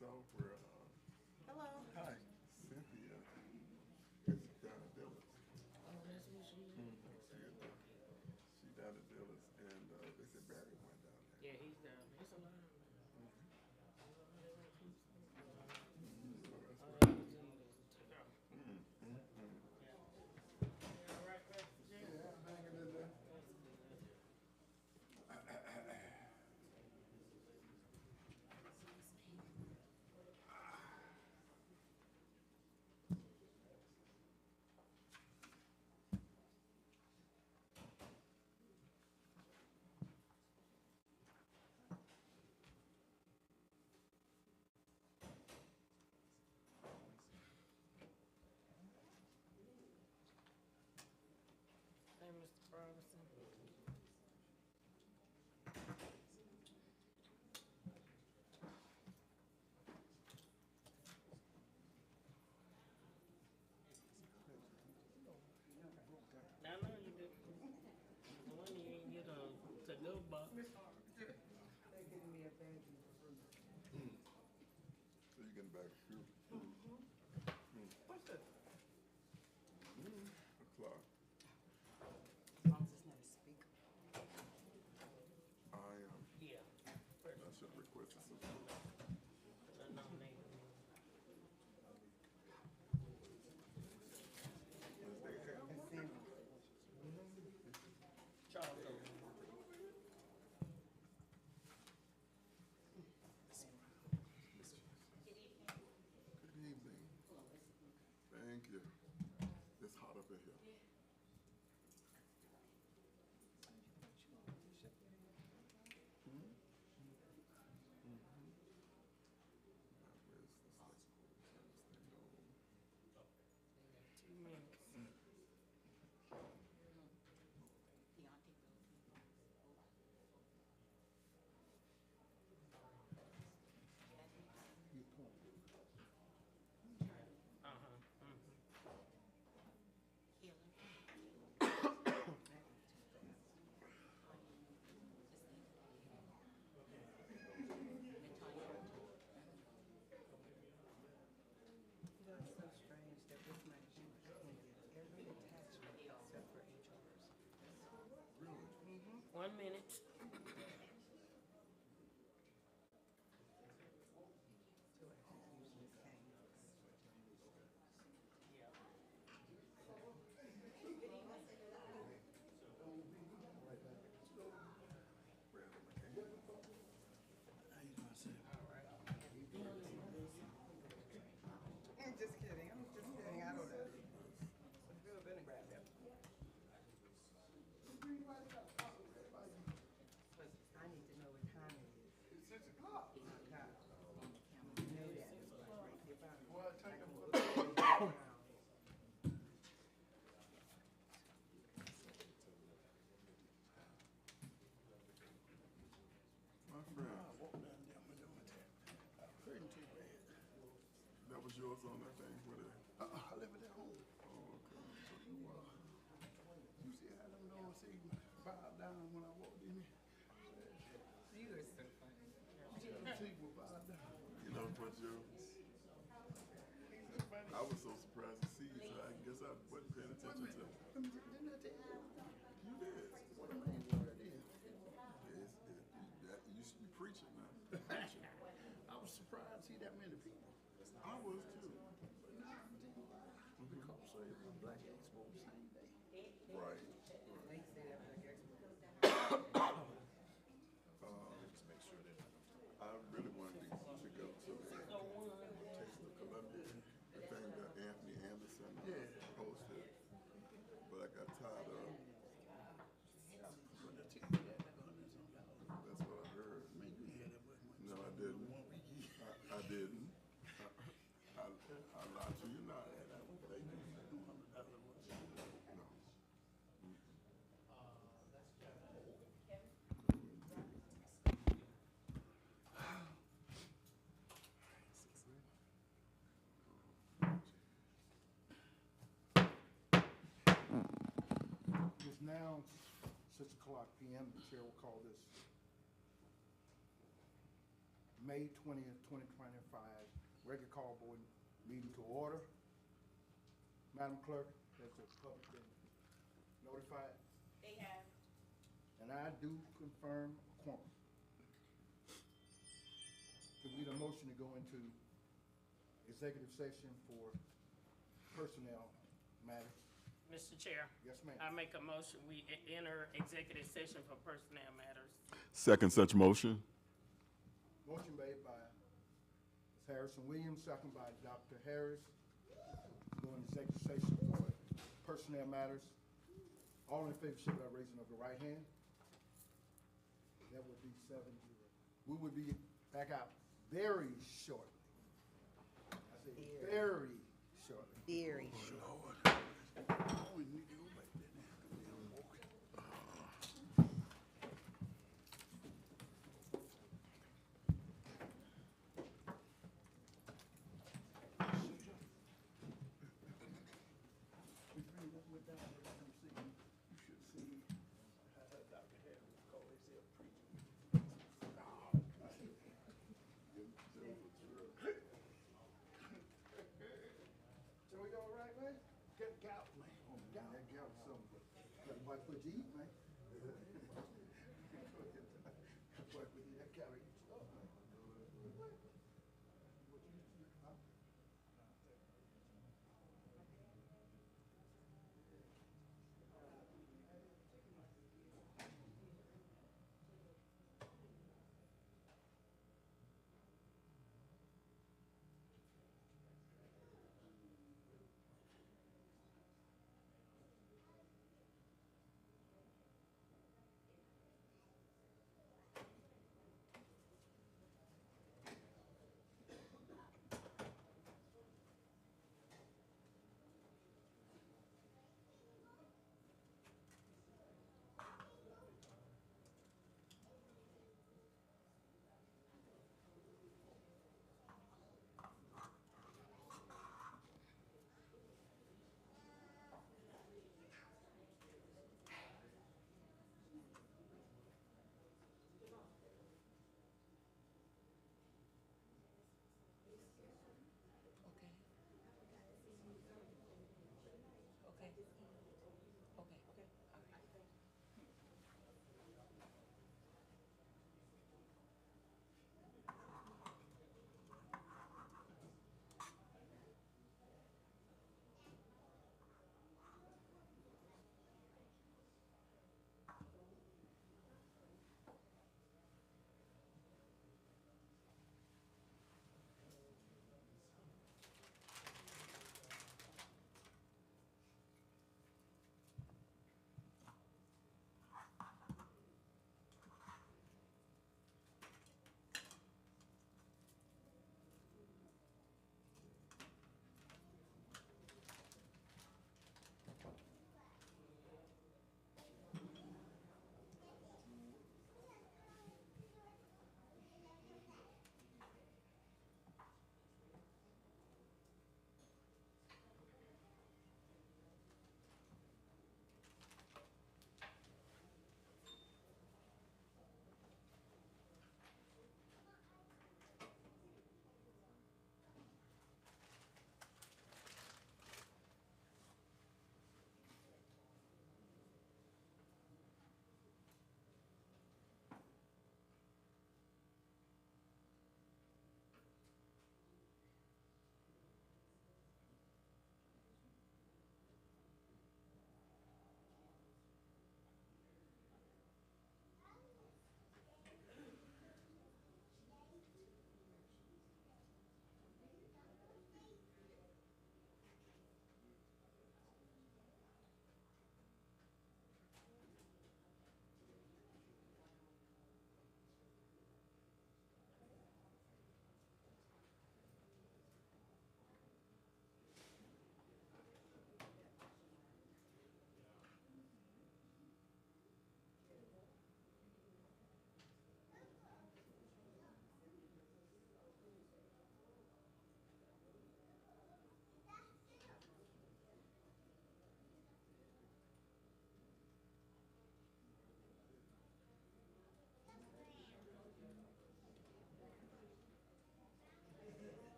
software. Hello. Hi, Cynthia. It's down at Dillis. Oh, that's what she is? She down at Dillis, and they said Barry went down there. Yeah, he's down there. It's a lot of them. So that's All what. they have to do is take off. Yeah. All right, Pastor Jay? Yeah, I'm hanging in there. That's good. Hey, Mr. Robinson. I know you do. The one you ain't get a to-go box. They're giving me a badge. So you getting back to school? What's that? A clock. As long as it's not a speaker. Yeah. I should have requested some. I nominated him. Is they have? Assembly. Charles over. Good evening. Thank you. It's hot up in here. Now, where's this thing going? 2 minutes. That's so strange that with my Jeep, I can get every attachment except for HRs. Really? 1 minute. So I have to use this cane. Yeah. Where am I going? How you doing, sir? I'm just kidding. I'm just kidding. I don't know. Go up and grab them. I need to know what time it is. It's 6 o'clock. God. You know that. It's like right there by me. Well, take them. My friend, I walk down there, I'm doing my tap. Hurting too bad. that was yours on that thing with it. I left it at home. Oh, okay. Took you a while. You see how them dogs say bow down when I walked in here? You are so funny. Them people bow down. You know what, Joe? I was so surprised to see you, so I guess I wasn't paying attention to it. Didn't I tell you? You did. What a man word is. You should be preaching now. Preaching. I was surprised to see that many people. I was too. But now, because so it was Black Expo the same day. Right. They say that like extra. I really wanted to go to the Taste of Columbia, the thing that Anthony Anderson posted, but I got tired of. But the ticket had like $100-something. That's what I heard. Man, you had that much money. No, I didn't. One week. I didn't. I lied to you not. They did. No. It's now 6 o'clock p.m. The chair will call this May 20th, 2025, regular call board meeting to order. Madam Clerk, has the public been notified? They have. And I do confirm a quorum. We need a motion to go into executive session for personnel matters. Mr. Chair. Yes, ma'am. I make a motion, we enter executive session for personnel matters. Second such motion. Motion made by Ms. Harrison Williams, second by Dr. Harris. Going to executive session for personnel matters. All in favor, show by raising of the right hand. That would be 7-0. We would be back out very shortly. I say very shortly. Very short. Oh, we need to go back there now. We bring that with down there, come see. You should see Dr. Harris call himself preaching. So we all right, man? Get gout, man. Oh, man, that gout is something. Got to wipe what you eat, man. Wipe what you eat, that gout eat stuff, man. What? What you eat, huh?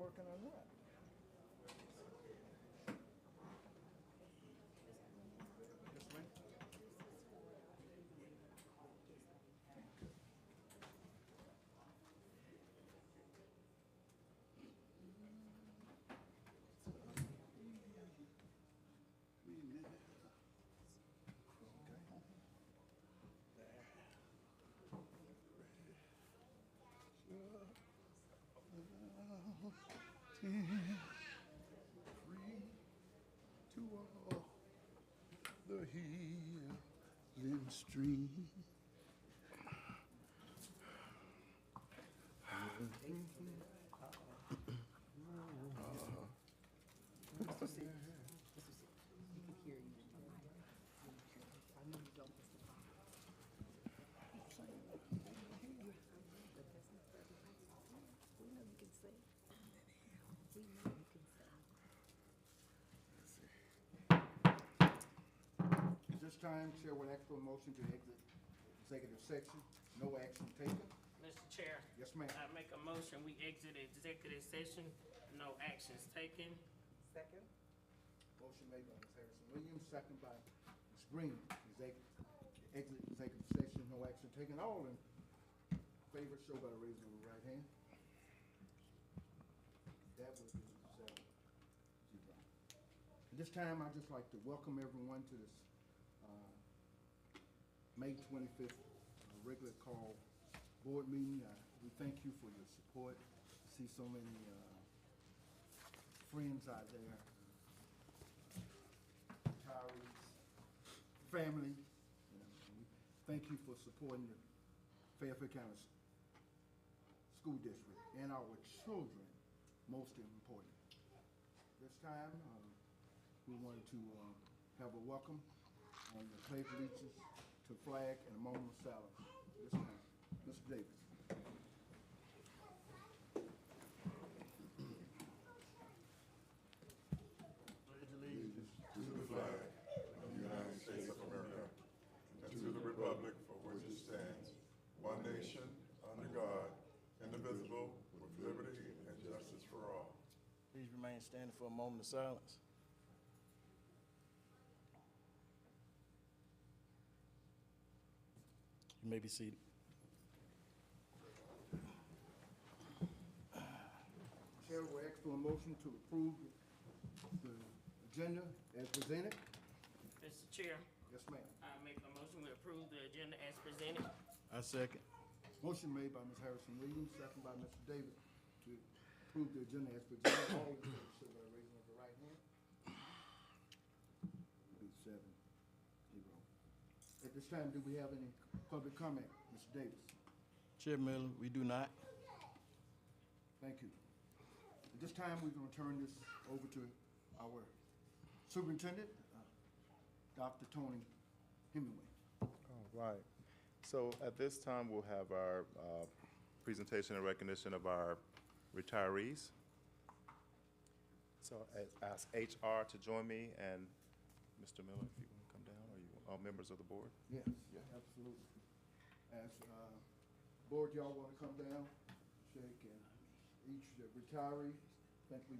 working on that. Yes, ma'am. To all the healing stream. Mr. C. Mr. C. He can hear you. I know you don't, Mr. Fox. We know you can sing. We know you can sing. At this time, Chair will ask for a motion to exit executive section. No action taken. Mr. Chair, Yes, ma'am. I make a motion, we exit executive session, no actions taken. Second? Motion made by Ms. Harrison Williams, second by Ms. Green. Exit executive session, no action taken. All in favor, show by the raising of the right hand. That would be 7-0. At this time, I'd just like to welcome everyone to this May 25th regular call board meeting. We thank you for your support. See so many friends out there, retirees, family. You know, we thank you for supporting the Fairfield County School District and our children, most important. This time, we wanted to have a welcome on the pledge of allegiance to the flag and a moment of silence. This time, Mr. Davis. Pledge allegiance to the flag of the United States of America and to the republic for which it stands, one nation, under God, indivisible, with liberty and justice for all. Please remain standing for a moment of silence. You may be seated. Chair will ask for a motion to approve the agenda as presented. Mr. Chair, Yes, ma'am. I make a motion, we approve the agenda as presented. I second. Motion made by Ms. Harrison Williams, second by Mr. Davis to approve the agenda as presented. All in favor, show by the raising of the right hand. Be 7-0. At this time, do we have any public comment? Mr. Davis? Chair Miller, we do not. Thank you. At this time, we're going to turn this over to our superintendent, Dr. Tony Hemingway. All right. So at this time, we'll have our presentation and recognition of our retirees. So I ask HR to join me, and Mr. Miller, if you want to come down, or you, all members of the board. Yes, absolutely. As board, y'all want to come down, shake, and each retiree, I think we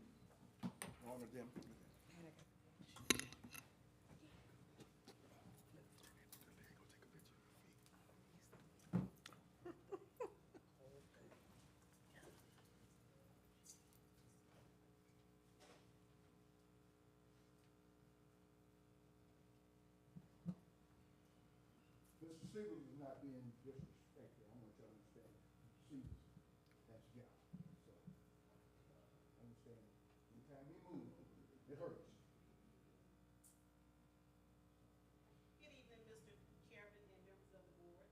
honor them. Mr. Siegel is not being disrespected. I want you to understand. Siegel, that's John. So, understand. Anytime he moves, it hurts. Good evening, Mr. Chairman and members of the board.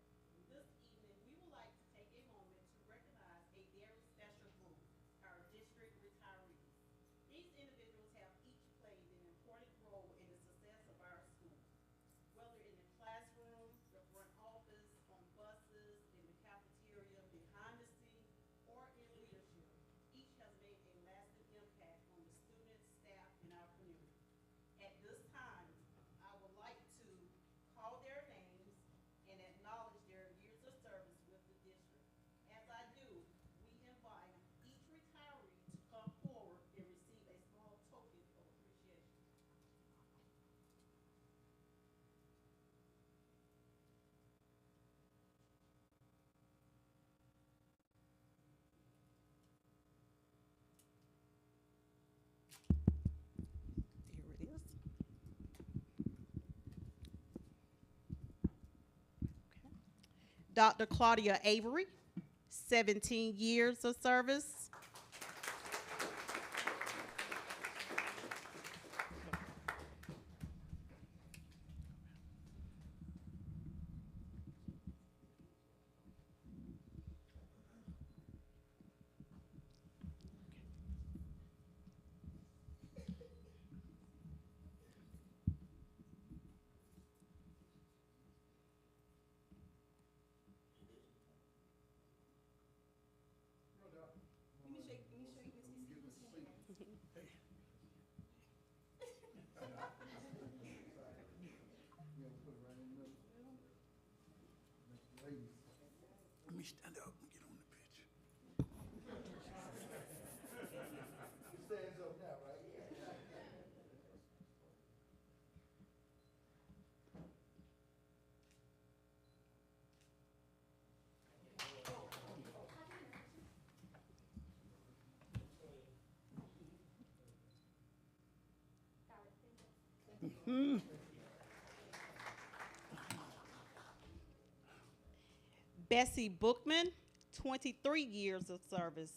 This evening, we would like to take a moment to recognize a very special group, our district retirees. These individuals have each played an important role in the success of our school, whether in the classroom, the front office, on buses, in the cafeteria, behind the scenes, Dr. Claudia Avery, 17 years of service. Let me stand up and get on the picture. Stands up now, right? Bessie Bookman, 23 years of service.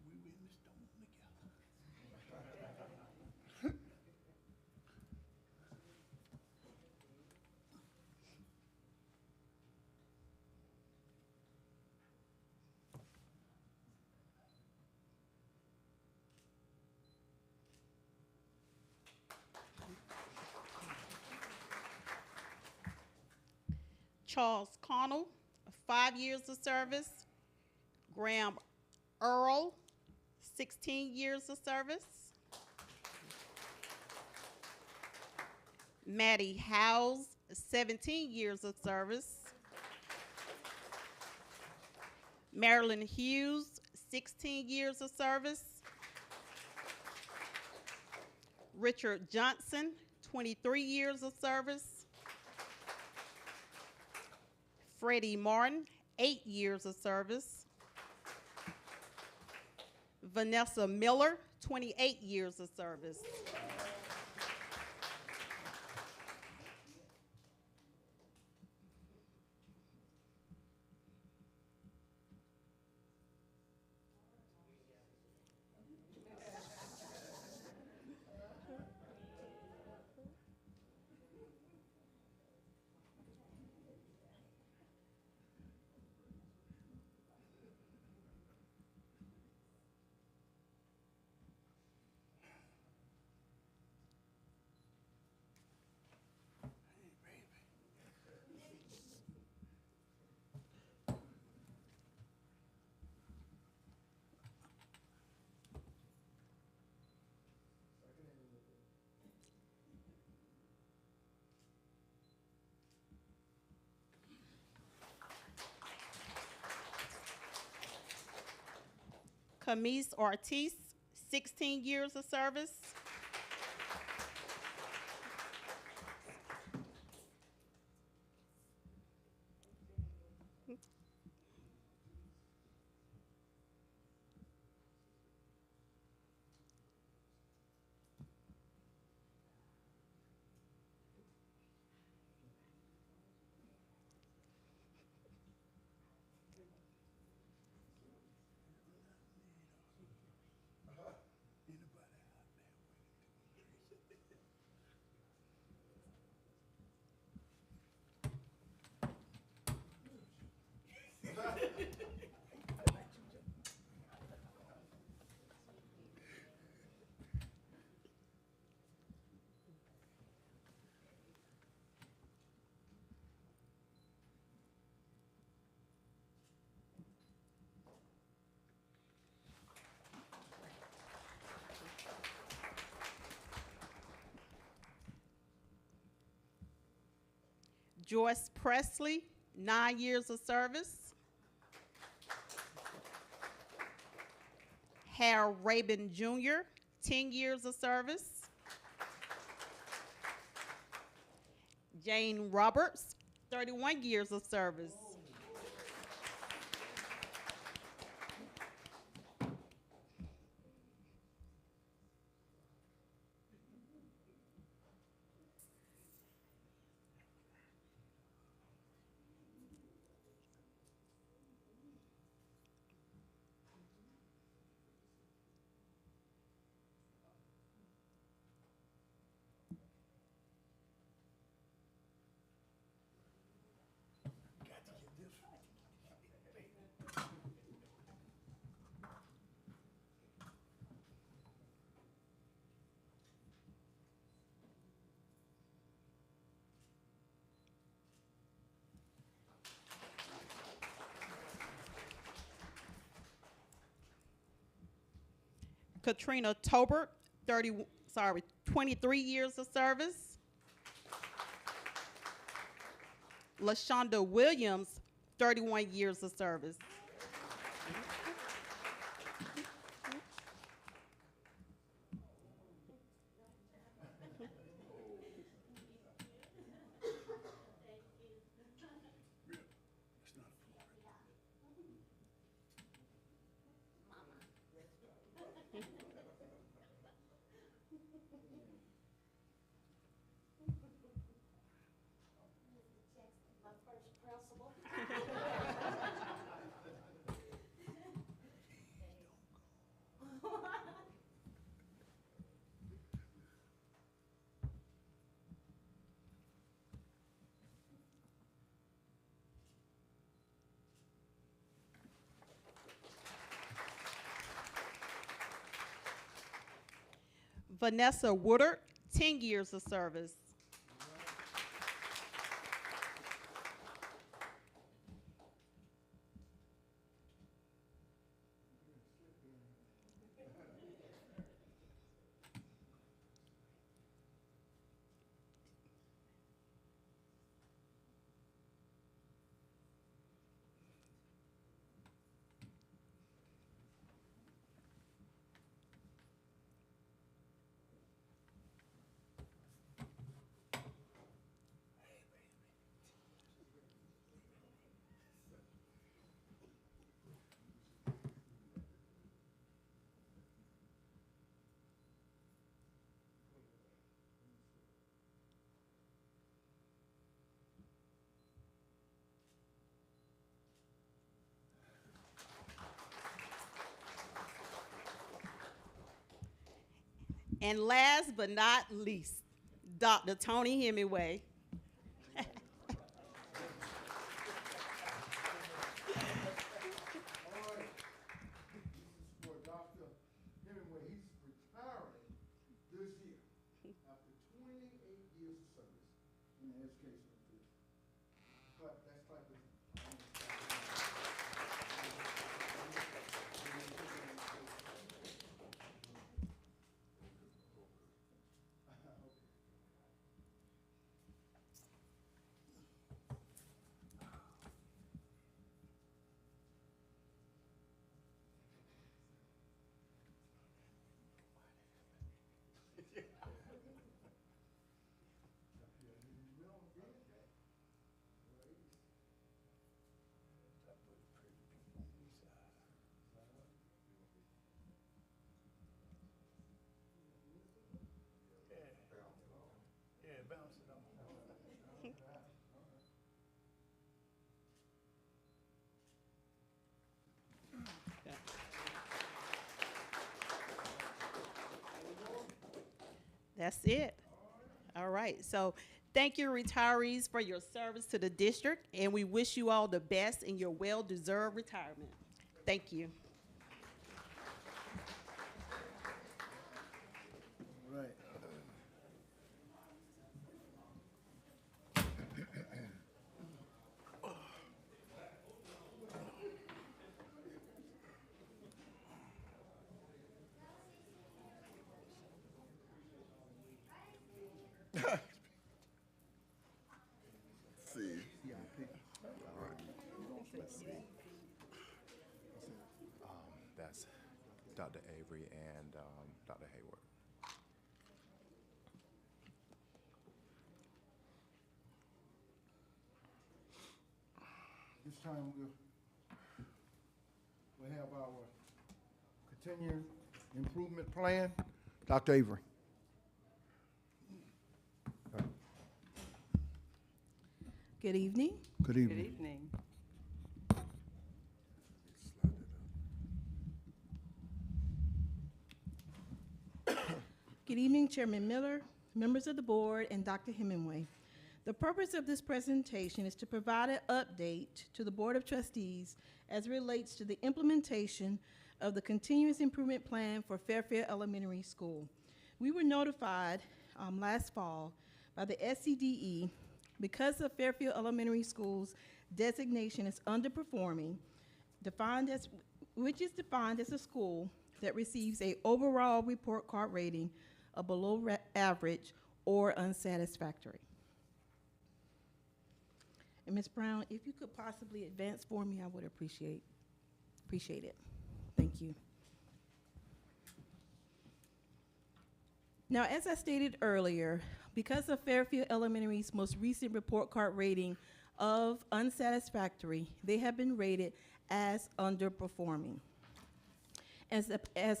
We in the storm together. Charles Connell, 5 years of service. Graham Earl, 16 years of service. Maddie Howes, 17 years of service. Marilyn Hughes, 16 years of service. Richard Johnson, 23 years of service. Freddie Martin, 8 years of service. Vanessa Miller, 28 years of service. Camise Ortiz, 16 years of service. Anybody out there? Joyce Presley, 9 years of service. Harold Rabin Jr., 10 years of service. Jane Roberts, 31 years of service. Katrina Tobert, 23 years of service. LaShonda Williams, 31 years of service. Vanessa Woodard, 10 years of service. And last but not least, Dr. Tony Hemingway. All right. This is for Dr. Hemingway. He's retiring this year after 28 years of service in the educational field. That's like this. That's it. All right. So thank you, retirees, for your service to the district, and we wish you all the best in your well-deserved retirement. Thank you. All right. See. Dr. Avery and Dr. Hayward. This time we'll have our continuing improvement plan. Dr. Avery. Good evening. Good Good evening. evening. Good evening, Chairman Miller, members of the board, and Dr. Hemingway. The purpose of this presentation is to provide an update to the Board of Trustees as it relates to the implementation of the Continuous Improvement Plan for Fairfield Elementary School. We were notified last fall by the SCDE because of Fairfield Elementary School's designation as underperforming, which is defined as a school that receives a overall report card rating of below average or unsatisfactory. And Ms. Brown, if you could possibly advance for me, I would appreciate it. Thank you. Now, as I stated earlier, because of Fairfield Elementary's most recent report card rating of unsatisfactory, they have been rated as underperforming. As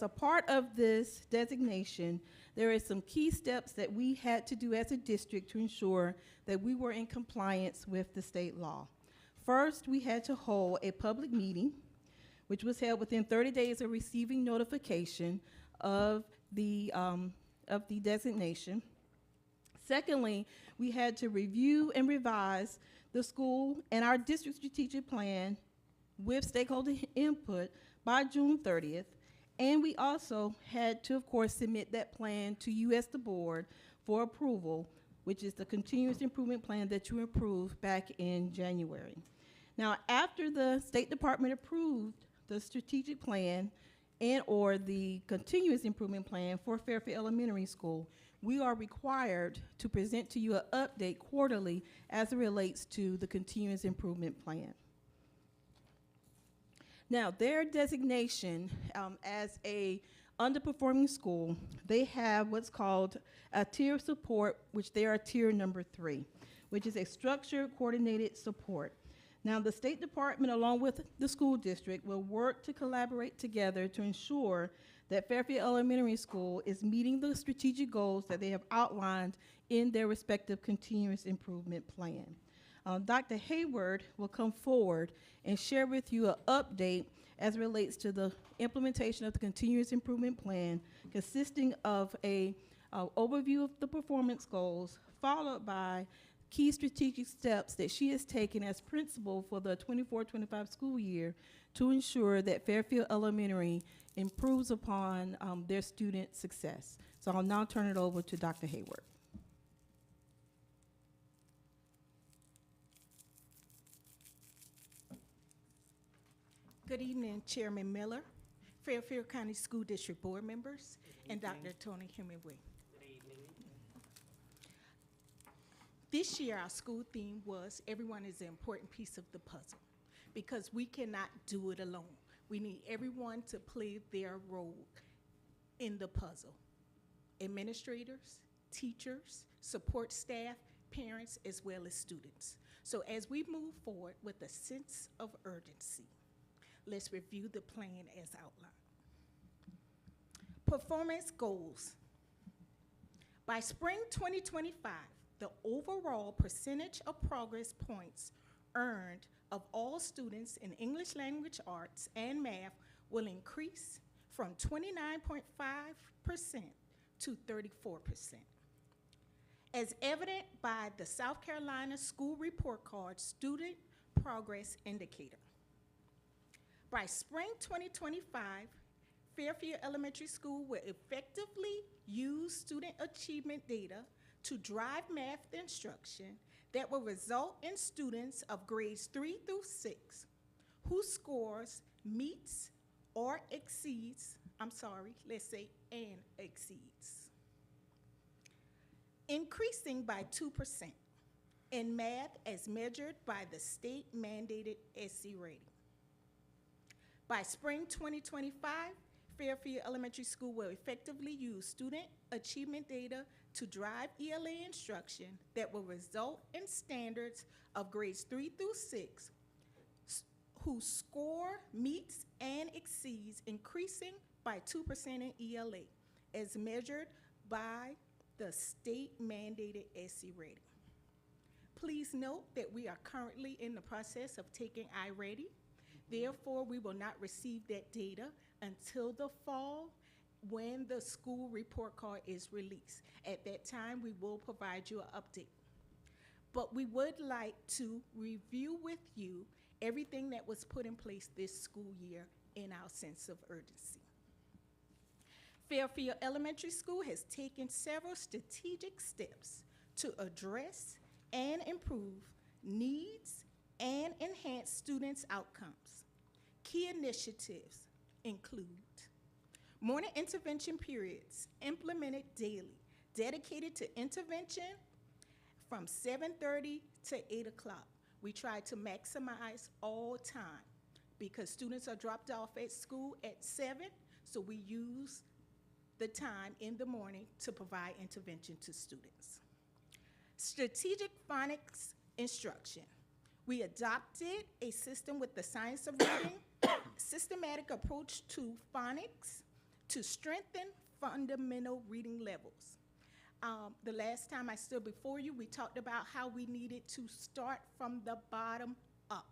a part of this designation, there are some key steps that we had to do as a district to ensure that we were in compliance with the state law. First, we had to hold a public meeting, which was held within 30 days of receiving notification of the designation. Secondly, we had to review and revise the school and our district strategic plan with stakeholder input by June 30th. And we also had to, of course, submit that plan to you as the board for approval, which is the continuous improvement plan that you approved back in January. Now, after the State Department approved the strategic plan and or the continuous improvement plan for Fairfield Elementary School, we are required to present to you an update quarterly as it relates to the continuous improvement plan. Now, their designation as a underperforming school, they have what's called a tier of support, which they are tier number 3, which is a structured coordinated support. Now, the State Department, along with the school district, will work to collaborate together to ensure that Fairfield Elementary School is meeting the strategic goals that they have outlined in their respective continuous improvement plan. Dr. Hayward will come forward and share with you an update as it relates to the implementation of the continuous improvement plan, consisting of a overview of the performance goals, followed by key strategic steps that she has taken as principal for the 24-25 school year to ensure that Fairfield Elementary improves upon their student success. So I'll now turn it over to Dr. Hayward. Good evening, Chairman Miller, Fairfield County School District Board members, and Dr. Tony Hemingway. Good evening. This year, our school theme was everyone is an important piece of the puzzle because we cannot do it alone. We need everyone to play their role in the puzzle. Administrators, teachers, support staff, parents, as well as students. So as we move forward with a sense of urgency, let's review the plan as outlined. Performance goals. By spring 2025, the overall percentage of progress points earned of all students in English language arts and math will increase from 29.5% to 34%. As evident by the South Carolina School Report Card Student Progress Indicator. By spring 2025, Fairfield Elementary School will effectively use student achievement data to drive math instruction that will result in students of grades 3 through 6 whose scores meets or exceeds, and exceeds. Increasing by 2% in math as measured by the state mandated SC rating. By spring 2025, Fairfield Elementary School will effectively use student achievement data to drive ELA instruction that will result in standards of grades 3 through 6 whose score meets and exceeds increasing by 2% in ELA as measured by the state mandated SE rating. Please note that we are currently in the process of taking iReady. Therefore, we will not receive that data until the fall when the school report card is released. At that time, we will provide you an update. But we would like to review with you everything that was put in place this school year in our sense of urgency. Fairfield Elementary School has taken several strategic steps to address and improve needs and enhance students' outcomes. Key initiatives include morning intervention periods implemented daily, dedicated to intervention from 7:30 to 8 o'clock. We try to maximize all time because students are dropped off at school at 7, so we use the time in the morning to provide intervention to students. Strategic phonics instruction. We adopted a system with the science of reading, systematic approach to phonics to strengthen fundamental reading levels. The last time I stood before you, we talked about how we needed to start from the bottom up,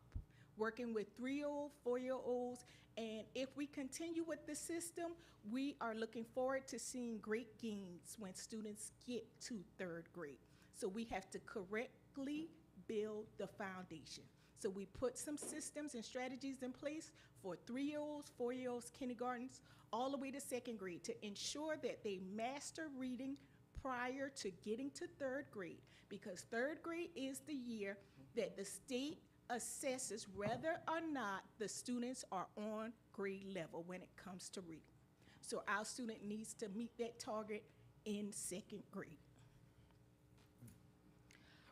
working with 3-year-old, 4-year-olds, and if we continue with the system, we are looking forward to seeing great gains when students get to 3rd grade. So we have to correctly build the foundation. So we put some systems and strategies in place for 3-year-olds, 4-year-olds, kindergartens, all the way to 2nd grade to ensure that they master reading prior to getting to 3rd grade, because 3rd grade is the year that the state assesses whether or not the students are on grade level when it comes to reading. So our student needs to meet that target in 2nd grade.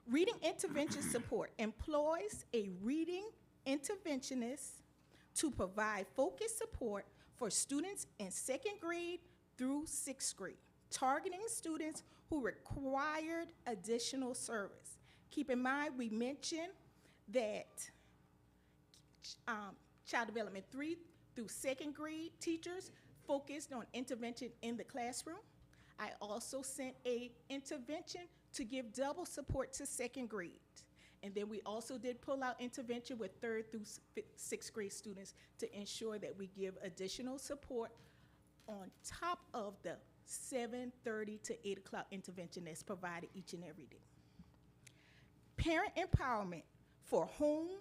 Reading intervention support employs a reading interventionist to provide focused support for students in 2nd grade through 6th grade, targeting students who required additional service. Keep in mind, we mentioned that child development 3 through 2nd grade teachers focused on intervention in the classroom. I also sent a intervention to give double support to 2nd grade. And then we also did pull out intervention with 3rd through 6th grade students to ensure that we give additional support on top of the 7:30 to 8 o'clock intervention that's provided each and every day. Parent empowerment for home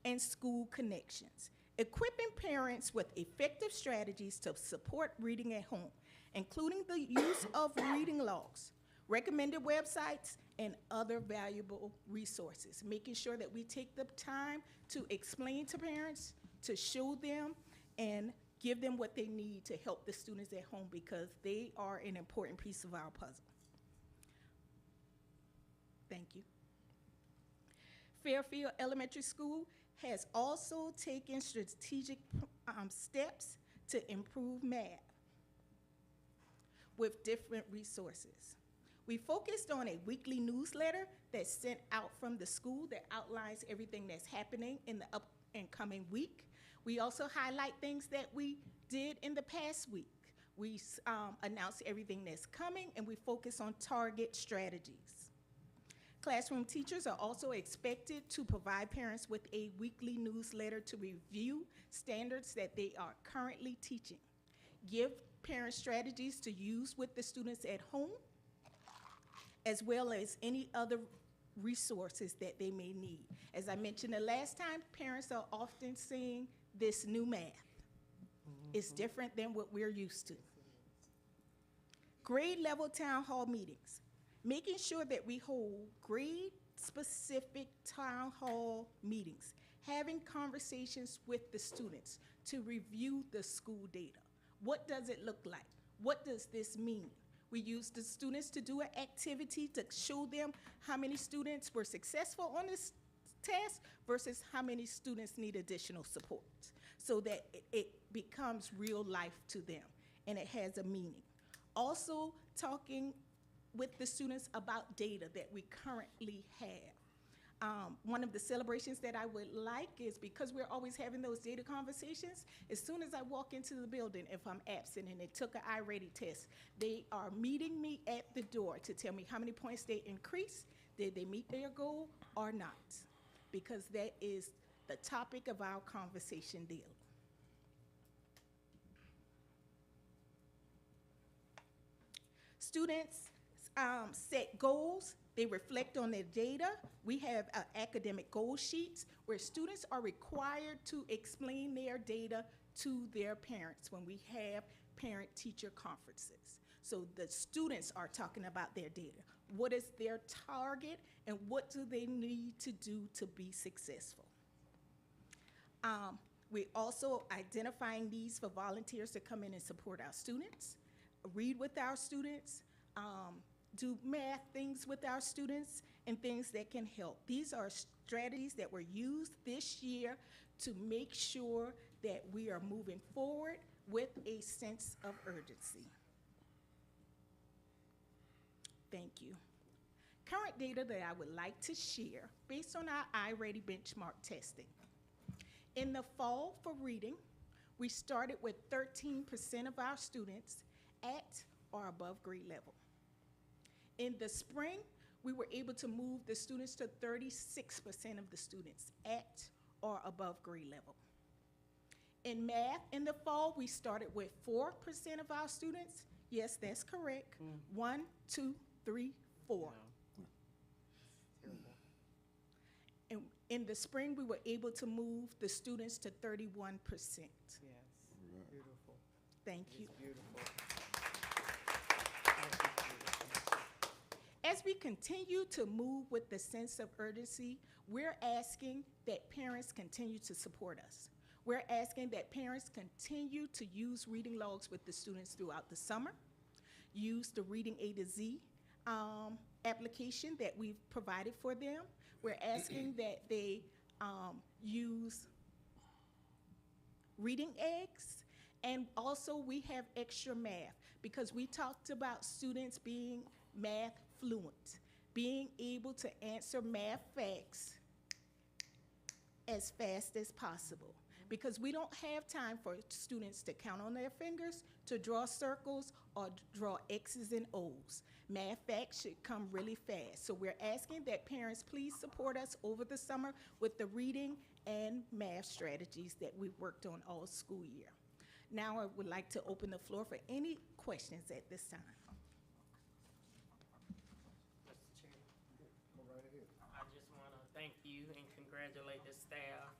and school connections, equipping parents with effective strategies to support reading at home, including the use of reading logs, recommended websites, and other valuable resources, making sure that we take the time to explain to parents, to show them, and give them what they need to help the students at home, because they are an important piece of our puzzle. Thank you. Fairfield Elementary School has also taken strategic steps to improve math with different resources. We focused on a weekly newsletter that's sent out from the school that outlines everything that's happening in the up and coming week. We also highlight things that we did in the past week. We announce everything that's coming, and we focus on target strategies. Classroom teachers are also expected to provide parents with a weekly newsletter to review standards that they are currently teaching. Give parents strategies to use with the students at home, as well as any other resources that they may need. As I mentioned the last time, parents are often seeing this new math. It's different than what we're used to. Grade level town hall meetings, making sure that we hold grade-specific town hall meetings, having conversations with the students to review the school data. What does it look like? What does this mean? We use the students to do an activity to show them how many students were successful on this test versus how many students need additional support, so that it becomes real life to them. and it has a meaning. Also, talking with the students about data that we currently have. One of the celebrations that I would like is, because we're always having those data conversations, as soon as I walk into the building, if I'm absent and they took an iReady test, they are meeting me at the door to tell me how many points they increased, did they meet their goal or not, because that is the topic of our conversation daily. Students set goals. They reflect on their data. We have academic goal sheets where students are required to explain their data to their parents when we have parent-teacher conferences. So the students are talking about their data. What is their target and what do they need to do to be successful? We're also identifying needs for volunteers to come in and support our students, read with our students, do math things with our students, and things that can help. These are strategies that were used this year to make sure that we are moving forward with a sense of urgency. Thank you. Current data that I would like to share based on our iReady benchmark testing. In the fall for reading, we started with 13% of our students at or above grade level. In the spring, we were able to move the students to 36% of the students at or above grade level. In math, in the fall, we started with 4% of our students. Yes, that's correct. 1, 2, 3, 4. And in the spring, we were able to move the students to 31%. Yes, beautiful. Thank you. It's beautiful. As we continue to move with the sense of urgency, we're asking that parents continue to support us. We're asking that parents continue to use reading logs with the students throughout the summer, use the Reading A to Z application that we've provided for them. We're asking that they use reading eggs, and also we have extra math, because we talked about students being math fluent, being able to answer math facts as fast as possible, because we don't have time for students to count on their fingers, to draw circles, or draw X's and O's. Math facts should come really fast. So we're asking that parents please support us over the summer with the reading and math strategies that we've worked on all school year. Now I would like to open the floor for any questions at this time. Mr. Chair, Go right ahead. I just want to thank you and congratulate the staff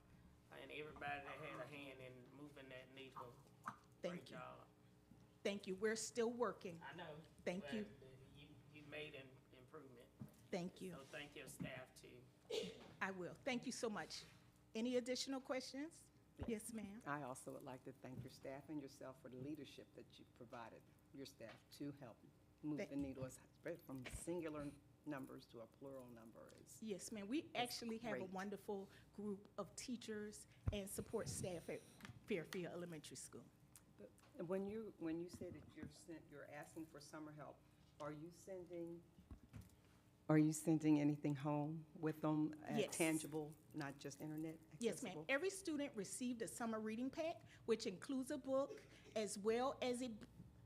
and everybody that had a hand in moving that needle. Thank Great you. job. Thank you. We're still working. I know. Thank but you. You made an improvement. Thank you. So thank your staff too. I will. Thank you so much. Any additional questions? Yes, ma'am. I also would like to thank your staff and yourself for the leadership that you provided your staff to help move the needle from singular numbers to a plural number. Yes, ma'am. We actually have a great. wonderful group of teachers and support staff at Fairfield Elementary School. And when you said that you're asking for summer help, are you sending anything home with them, Yes. tangible, not just internet Yes, ma'am. accessible? Every student received a summer reading pack, which includes a book, as well as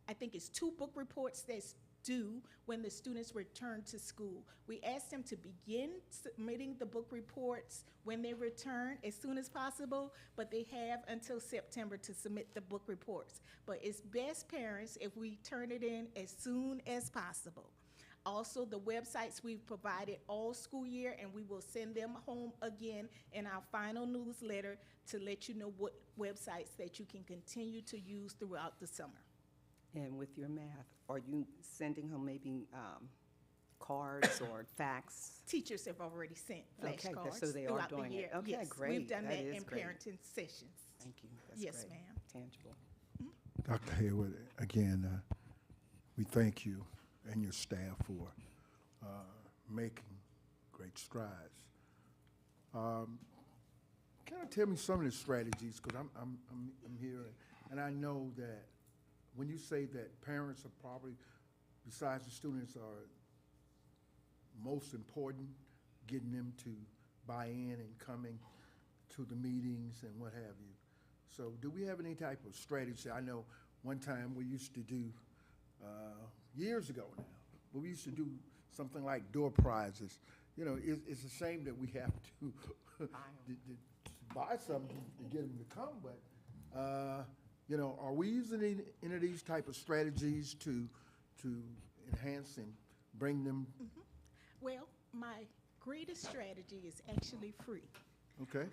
I think it's 2 book reports that's due when the students return to school. We asked them to begin submitting the book reports when they return as soon as possible, but they have until September to submit the book reports. But it's best, parents, if we turn it in as soon as possible. Also, the websites we've provided all school year, and we will send them home again in our final newsletter to let you know what websites that you can continue to use throughout the summer. And with your math, are you sending home maybe cards or fax? Teachers have already sent Okay, flashcards so they are throughout the doing it. year. Okay, Yes, great. we've done That that is in great. parenting sessions. Thank you. That's Yes, great. ma'am. Tangible. Dr. Hayward, again, we thank you and your staff for making great strides. Can you tell me some of the strategies? Because I'm here, and I know that when you say that parents are probably, besides the students, are most important, getting them to buy in and coming to the meetings and what have you. So do we have any type of strategy? I know one time we used to do, years ago now, but we used to do something like door prizes. You know, it's a shame that we have to buy something to get them to come, but, you know, are we using any of these type of strategies to enhance and bring them? Well, my greatest strategy is actually free. Okay,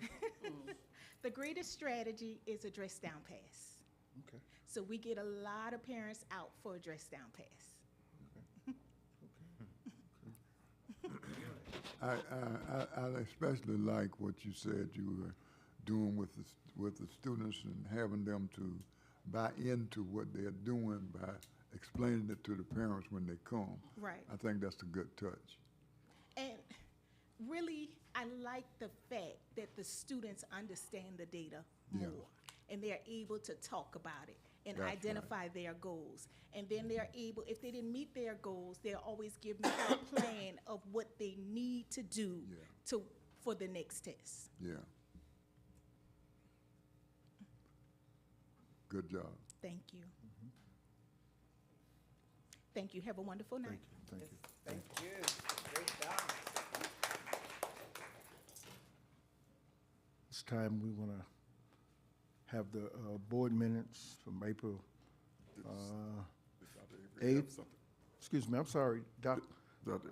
The greatest strategy is a dress down pass. okay. So we get a lot of parents out for a dress down pass. I especially like what you said you were doing with the students and having them to buy into what they're doing by explaining it to the parents when they come. Right. I think that's a good touch. And really, I like the fact that the students understand the data Yeah. more, and they're able to talk about it and That's identify their goals. And then they're able, if they didn't meet their goals, they'll always give me a plan of what they need to do Yeah. for the next test. Yeah. Good job. Thank you. Thank you. Have a wonderful night. Thank you. Thank you. Great job. This time, we want to have the board minutes from April Dr. Avery, you have 8th. something? Excuse me, I'm sorry, Doc. Dr.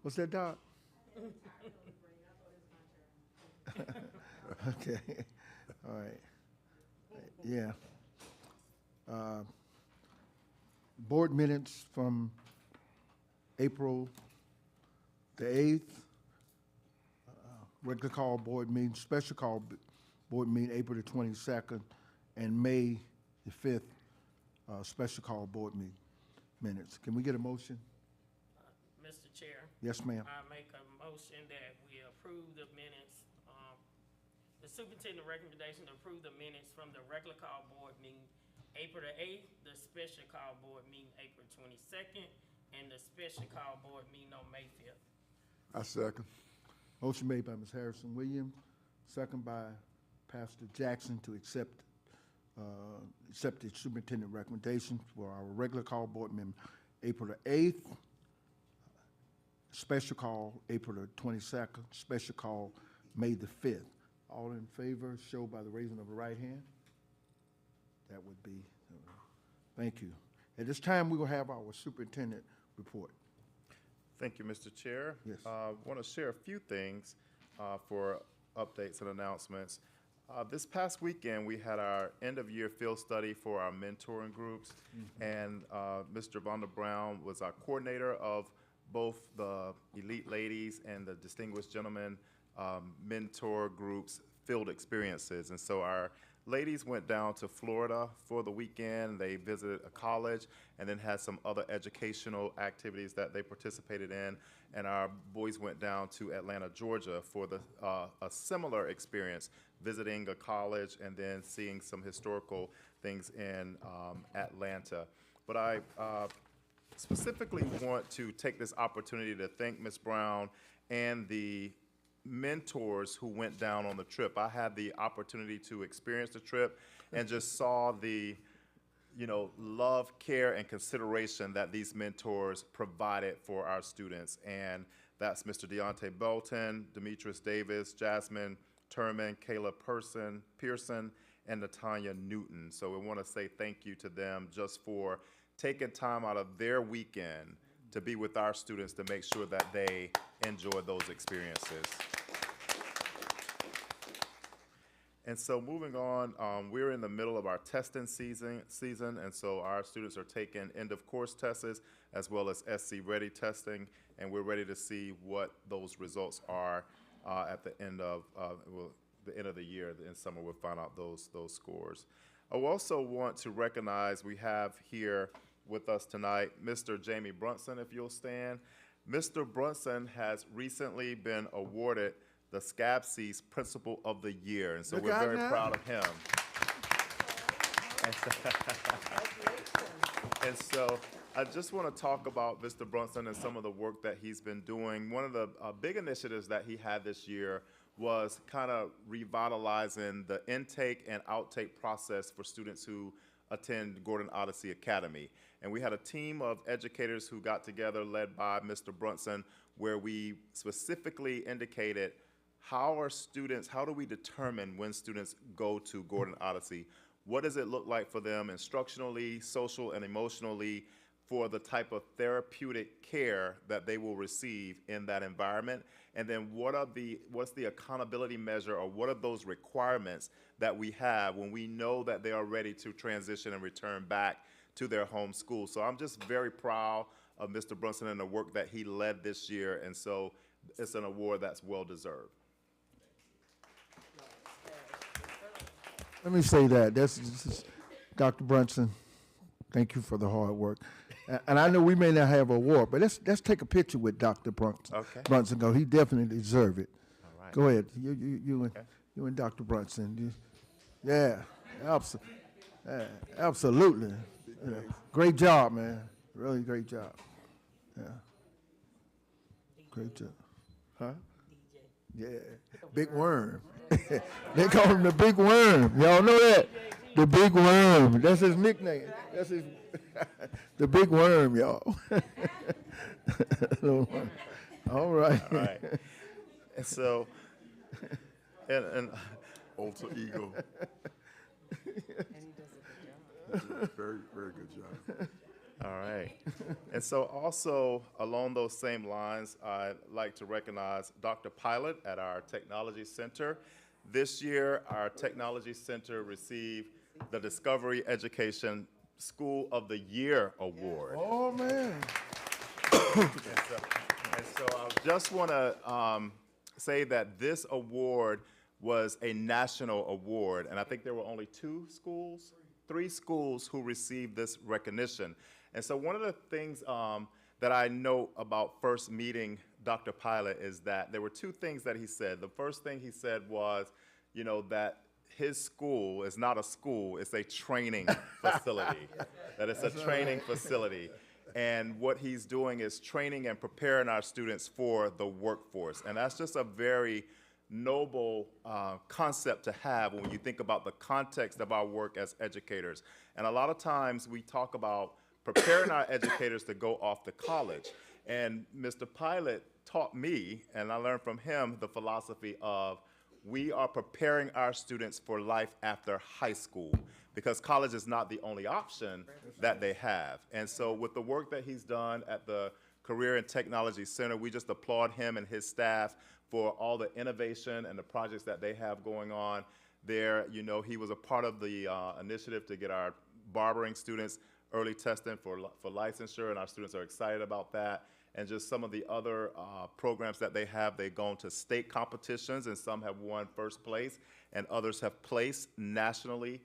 What's that, Doc? Okay, all right. Yeah. Board minutes from April the 8th, regular call board meeting, special call board meeting, April the 22nd, and May the 5th, special call board meeting minutes. Can we get a motion? Mr. Chair, Yes, ma'am. I make a motion that we approve the minutes. The superintendent recommendation to approve the minutes from the regular call board meeting, April the 8th, the special call board meeting, April 22nd, and the special call board meeting on May 5th. I second. Motion made by Ms. Harrison Williams, second by Pastor Jackson to accept the superintendent recommendation for our regular call board member, April the 8th, special call, April the 22nd, special call, May the 5th. All in favor, show by the raising of the right hand. That would be, thank you. At this time, we will have our superintendent report. Thank you, Mr. Chair. Yes. Want to share a few things for updates and announcements. This past weekend, we had our end-of-year field study for our mentoring groups, and Mr. Vonda Brown was our coordinator of both the Elite Ladies and the Distinguished Gentlemen mentor groups field experiences. And so our ladies went down to Florida for the weekend. They visited a college and then had some other educational activities that they participated in. And our boys went down to Atlanta, Georgia for a similar experience, visiting a college and then seeing some historical things in Atlanta. But I specifically want to take this opportunity to thank Ms. Brown and the mentors who went down on the trip. I had the opportunity to experience the trip and just saw the, love, care, and consideration that these mentors provided for our students. And that's Mr. Deontay Belton, Demetrius Davis, Jasmine Turman, Kayla Pearson, and Natanya Newton. So we want to say thank you to them just for taking time out of their weekend to be with our students to make sure that they enjoy those experiences. And so moving on, we're in the middle of our testing season, and so our students are taking end-of-course tests as well as SC Ready testing, and we're ready to see what those results are at the end of the end of the year. In summer, we'll find out those scores. I also want to recognize we have here with us tonight Mr. Jamie Brunson, if you'll stand. Mr. Brunson has recently been awarded the SCABC's Principal of the Year. And so Look we're out very now. proud of him. And so I just want to talk about Mr. Brunson and some of the work that he's been doing. One of the big initiatives that he had this year was kind of revitalizing the intake and outtake process for students who attend Gordon Odyssey Academy. And we had a team of educators who got together led by Mr. Brunson, where we specifically indicated how do we determine when students go to Gordon Odyssey? What does it look like for them instructionally, social, and emotionally for the type of therapeutic care that they will receive in that environment? And then what's the accountability measure, or what are those requirements that we have when we know that they are ready to transition and return back to their home school? So I'm just very proud of Mr. Brunson and the work that he led this year, and so it's an award that's well-deserved. Let me say that. This is Dr. Brunson. Thank you for the hard work. And I know we may not have an award, but let's take a picture with Dr. Brunson. Okay. Brunson, go. He definitely deserves it. All right. Go ahead. You and Dr. Brunson. Absolutely. Yeah. Great job, man. Really great job. Yeah. Great job. Huh? Yeah. Big Worm. They call him the Big Worm. Y'all know that? The Big Worm. That's his nickname. That's his. The Big Worm, y'all. All right. All right. And so, and Alter ego. Very, very good job. all right. And so also along those same lines, I'd like to recognize Dr. Pilot at our Technology Center. This year, our Technology Center received the Discovery Education School of the Year Award. Oh, man. And so I just want to say that this award was a national award, and I think there were only three schools who received this recognition. And so one of the things that I know about first meeting Dr. Pilot is that there were two things that he said. The first thing he said was, that his school is not a school, it's a training facility. That it's a training facility. And what he's doing is training and preparing our students for the workforce. And that's just a very noble concept to have when you think about the context of our work as educators. And a lot of times we talk about preparing our educators to go off to college. And Mr. Pilot taught me, and I learned from him, the philosophy of we are preparing our students for life after high school, because college is not the only option that they have. And so with the work that he's done at the Career and Technology Center, we just applaud him and his staff for all the innovation and the projects that they have going on there. He was a part of the initiative to get our barbering students early testing for licensure, and our students are excited about that. And just some of the other programs that they have, they've gone to state competitions, and some have won first place, and others have placed nationally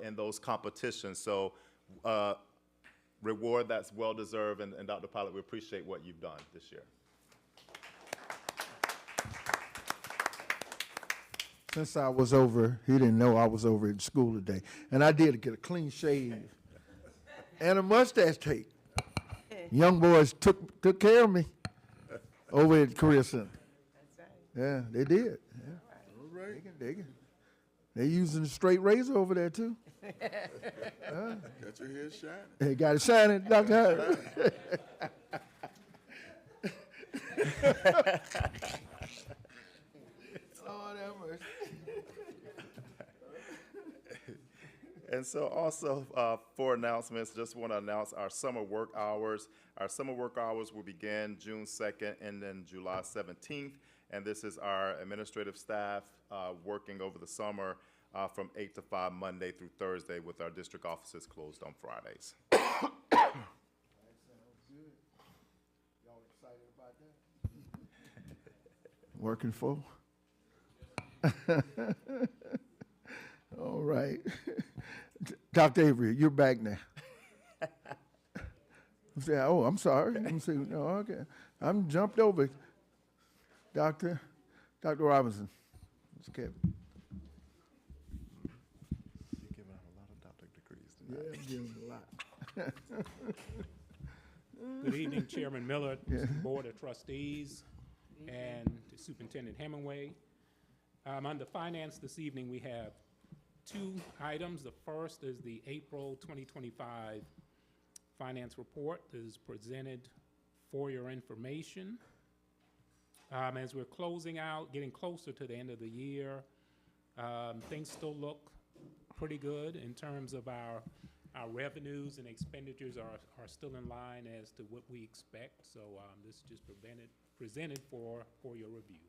in those competitions. So reward that's well-deserved, and Dr. Pilot, we appreciate what you've done this year. Since I was over, he didn't know I was over at school today. And I did get a clean shave and a mustache tape. Young boys took care of me over at Career Center. Yeah, they did. Yeah. All right. They using a straight razor over there, too. Got your head shining. They got it shining, Dr. Harris. Lord have mercy. And so also for announcements, just want to announce our summer work hours. Our summer work hours will begin June 2nd and then July 17th. And this is our administrative staff working over the summer from 8 to 5 Monday through Thursday, with our district offices closed on Fridays. That sounds good. Y'all excited about that? Working full? All right. Dr. Avery, you're back now. I'm sorry. I'm saying, no, okay. I'm jumped over. Dr. Dr. Robinson, Mr. Kevin. You're giving out a lot of doctorate degrees tonight. Yeah, I'm giving a lot. Good evening, Chairman Miller, to the Board of Trustees, and to Superintendent Hemingway. Under Finance this evening, we have two items. The first is the April 2025 Finance Report that is presented for your information. As we're closing out, getting closer to the end of the year, things still look pretty good in terms of our revenues and expenditures are still in line as to what we expect. So this is just presented for your review.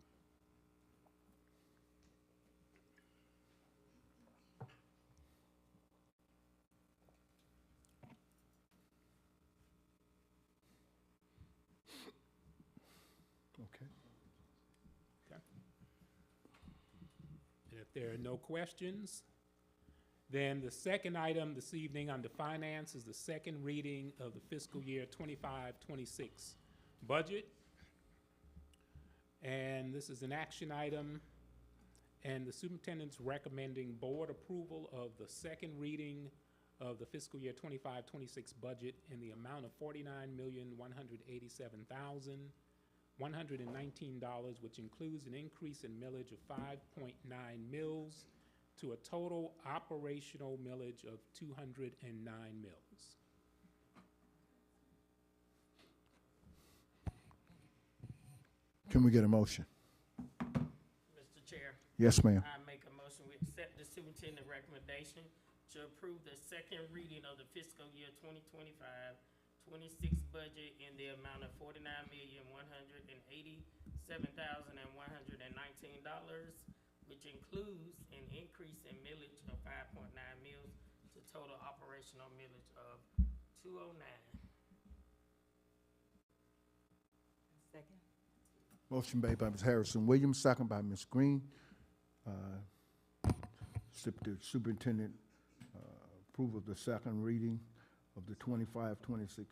Okay. Okay. And if there are no questions, then the second item this evening under Finance is the second reading of the fiscal year 25-26 budget. And this is an action item, and the superintendent's recommending board approval of the second reading of the fiscal year 25-26 budget in the amount of $49,187,119, which includes an increase in millage of 5.9 mils to a total operational millage of 209 mils. Can we get a motion? Mr. Chair, Yes, ma'am. I make a motion, we accept the superintendent recommendation to approve the second reading of the fiscal year 2025-26 budget in the amount of $49,187,119, which includes an increase in millage of 5.9 mils to total operational millage of 209. Second. Motion made by Ms. Harrison Williams, second by Ms. Green. The superintendent approve of the second reading of the 25-26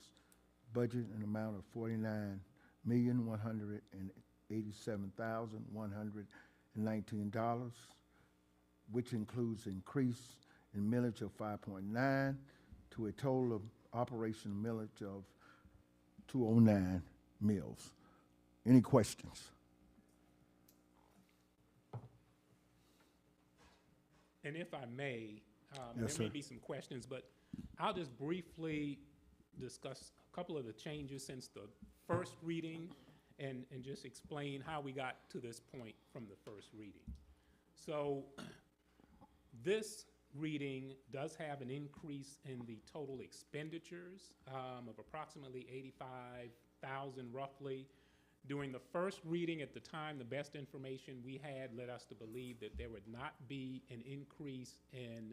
budget in amount of $49,187,119, which includes increase in millage of 5.9 to a total of operational millage of 209 mills. Any questions? And if I may, Yes, there may sir. be some questions, but I'll just briefly discuss a couple of the changes since the first reading and just explain how we got to this point from the first reading. So this reading does have an increase in the total expenditures of approximately 85,000 roughly. During the first reading at the time, the best information we had led us to believe that there would not be an increase in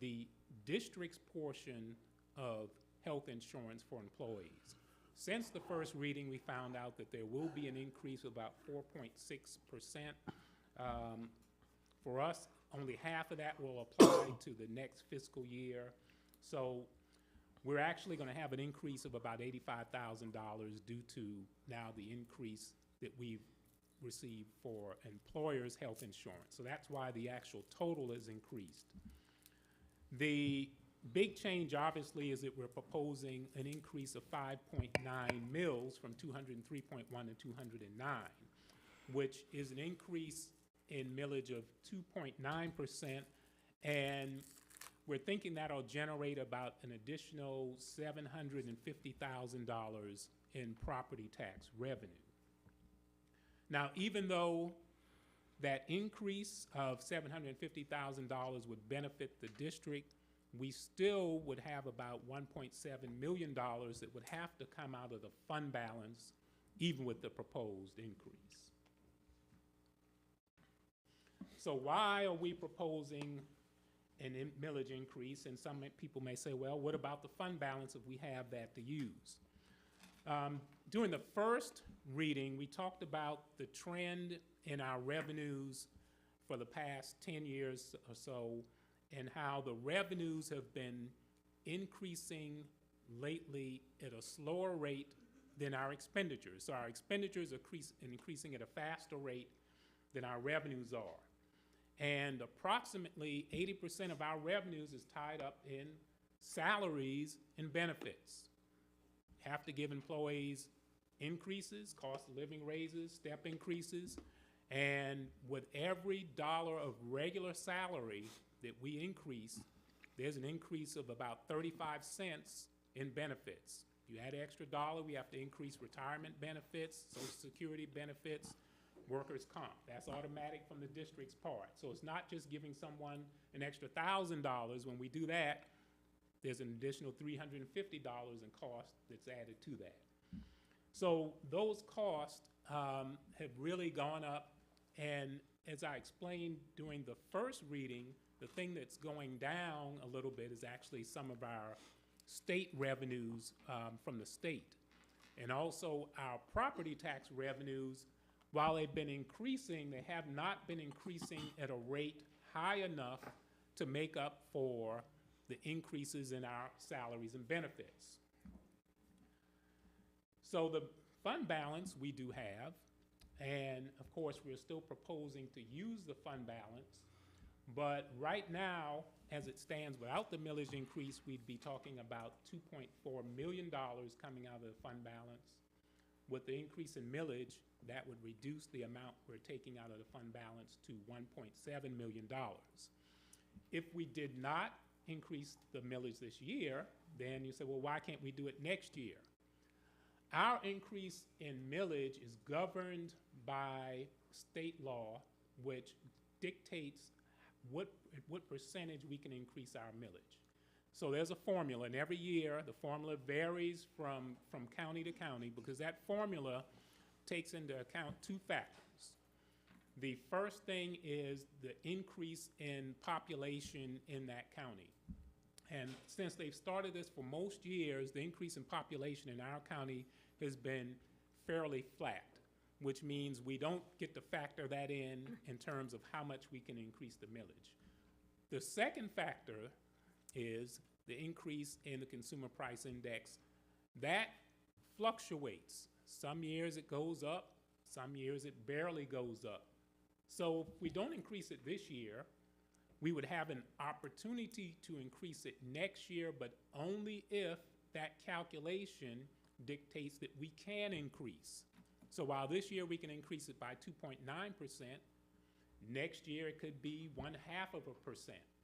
the district's portion of health insurance for employees. Since the first reading, we found out that there will be an increase of about 4.6%. For us, only half of that will apply to the next fiscal year. So we're actually going to have an increase of about $85,000 due to now the increase that we've received for employers' health insurance. So that's why the actual total is increased. The big change, obviously, is that we're proposing an increase of 5.9 mils from 203.1 to 209, which is an increase in millage of 2.9%, and we're thinking that'll generate about an additional $750,000 in property tax revenue. Now, even though that increase of $750,000 would benefit the district, we still would have about $1.7 million that would have to come out of the fund balance, even with the proposed increase. So why are we proposing an millage increase? And some people may say, well, what about the fund balance if we have that to use? During the first reading, we talked about the trend in our revenues for the past 10 years or so, and how the revenues have been increasing lately at a slower rate than our expenditures. So our expenditures are increasing at a faster rate than our revenues are. And approximately 80% of our revenues is tied up in salaries and benefits. Have to give employees increases, cost of living raises, step increases, and with every dollar of regular salary that we increase, there's an increase of about 35 cents in benefits. You add an extra dollar, we have to increase retirement benefits, Social Security benefits, workers' comp. That's automatic from the district's part. So it's not just giving someone an extra $1,000. When we do that, there's an additional $350 in cost that's added to that. So those costs have really gone up, and as I explained during the first reading, the thing that's going down a little bit is actually some of our state revenues from the state. And also our property tax revenues, while they've been increasing, they have not been increasing at a rate high enough to make up for the increases in our salaries and benefits. So the fund balance we do have, and of course we're still proposing to use the fund balance, but right now, as it stands without the millage increase, we'd be talking about $2.4 million coming out of the fund balance. With the increase in millage, that would reduce the amount we're taking out of the fund balance to $1.7 million. If we did not increase the millage this year, then you say, well, why can't we do it next year? Our increase in millage is governed by state law, which dictates what percentage we can increase our millage. So there's a formula, and every year the formula varies from county to county, because that formula takes into account two factors. The first thing is the increase in population in that county. And since they've started this for most years, the increase in population in our county has been fairly flat, which means we don't get to factor that in terms of how much we can increase the millage. The second factor is the increase in the consumer price index. That fluctuates. Some years it goes up, some years it barely goes up. So if we don't increase it this year, we would have an opportunity to increase it next year, but only if that calculation dictates that we can increase. So while this year we can increase it by 2.9%, next year it could be 0.5%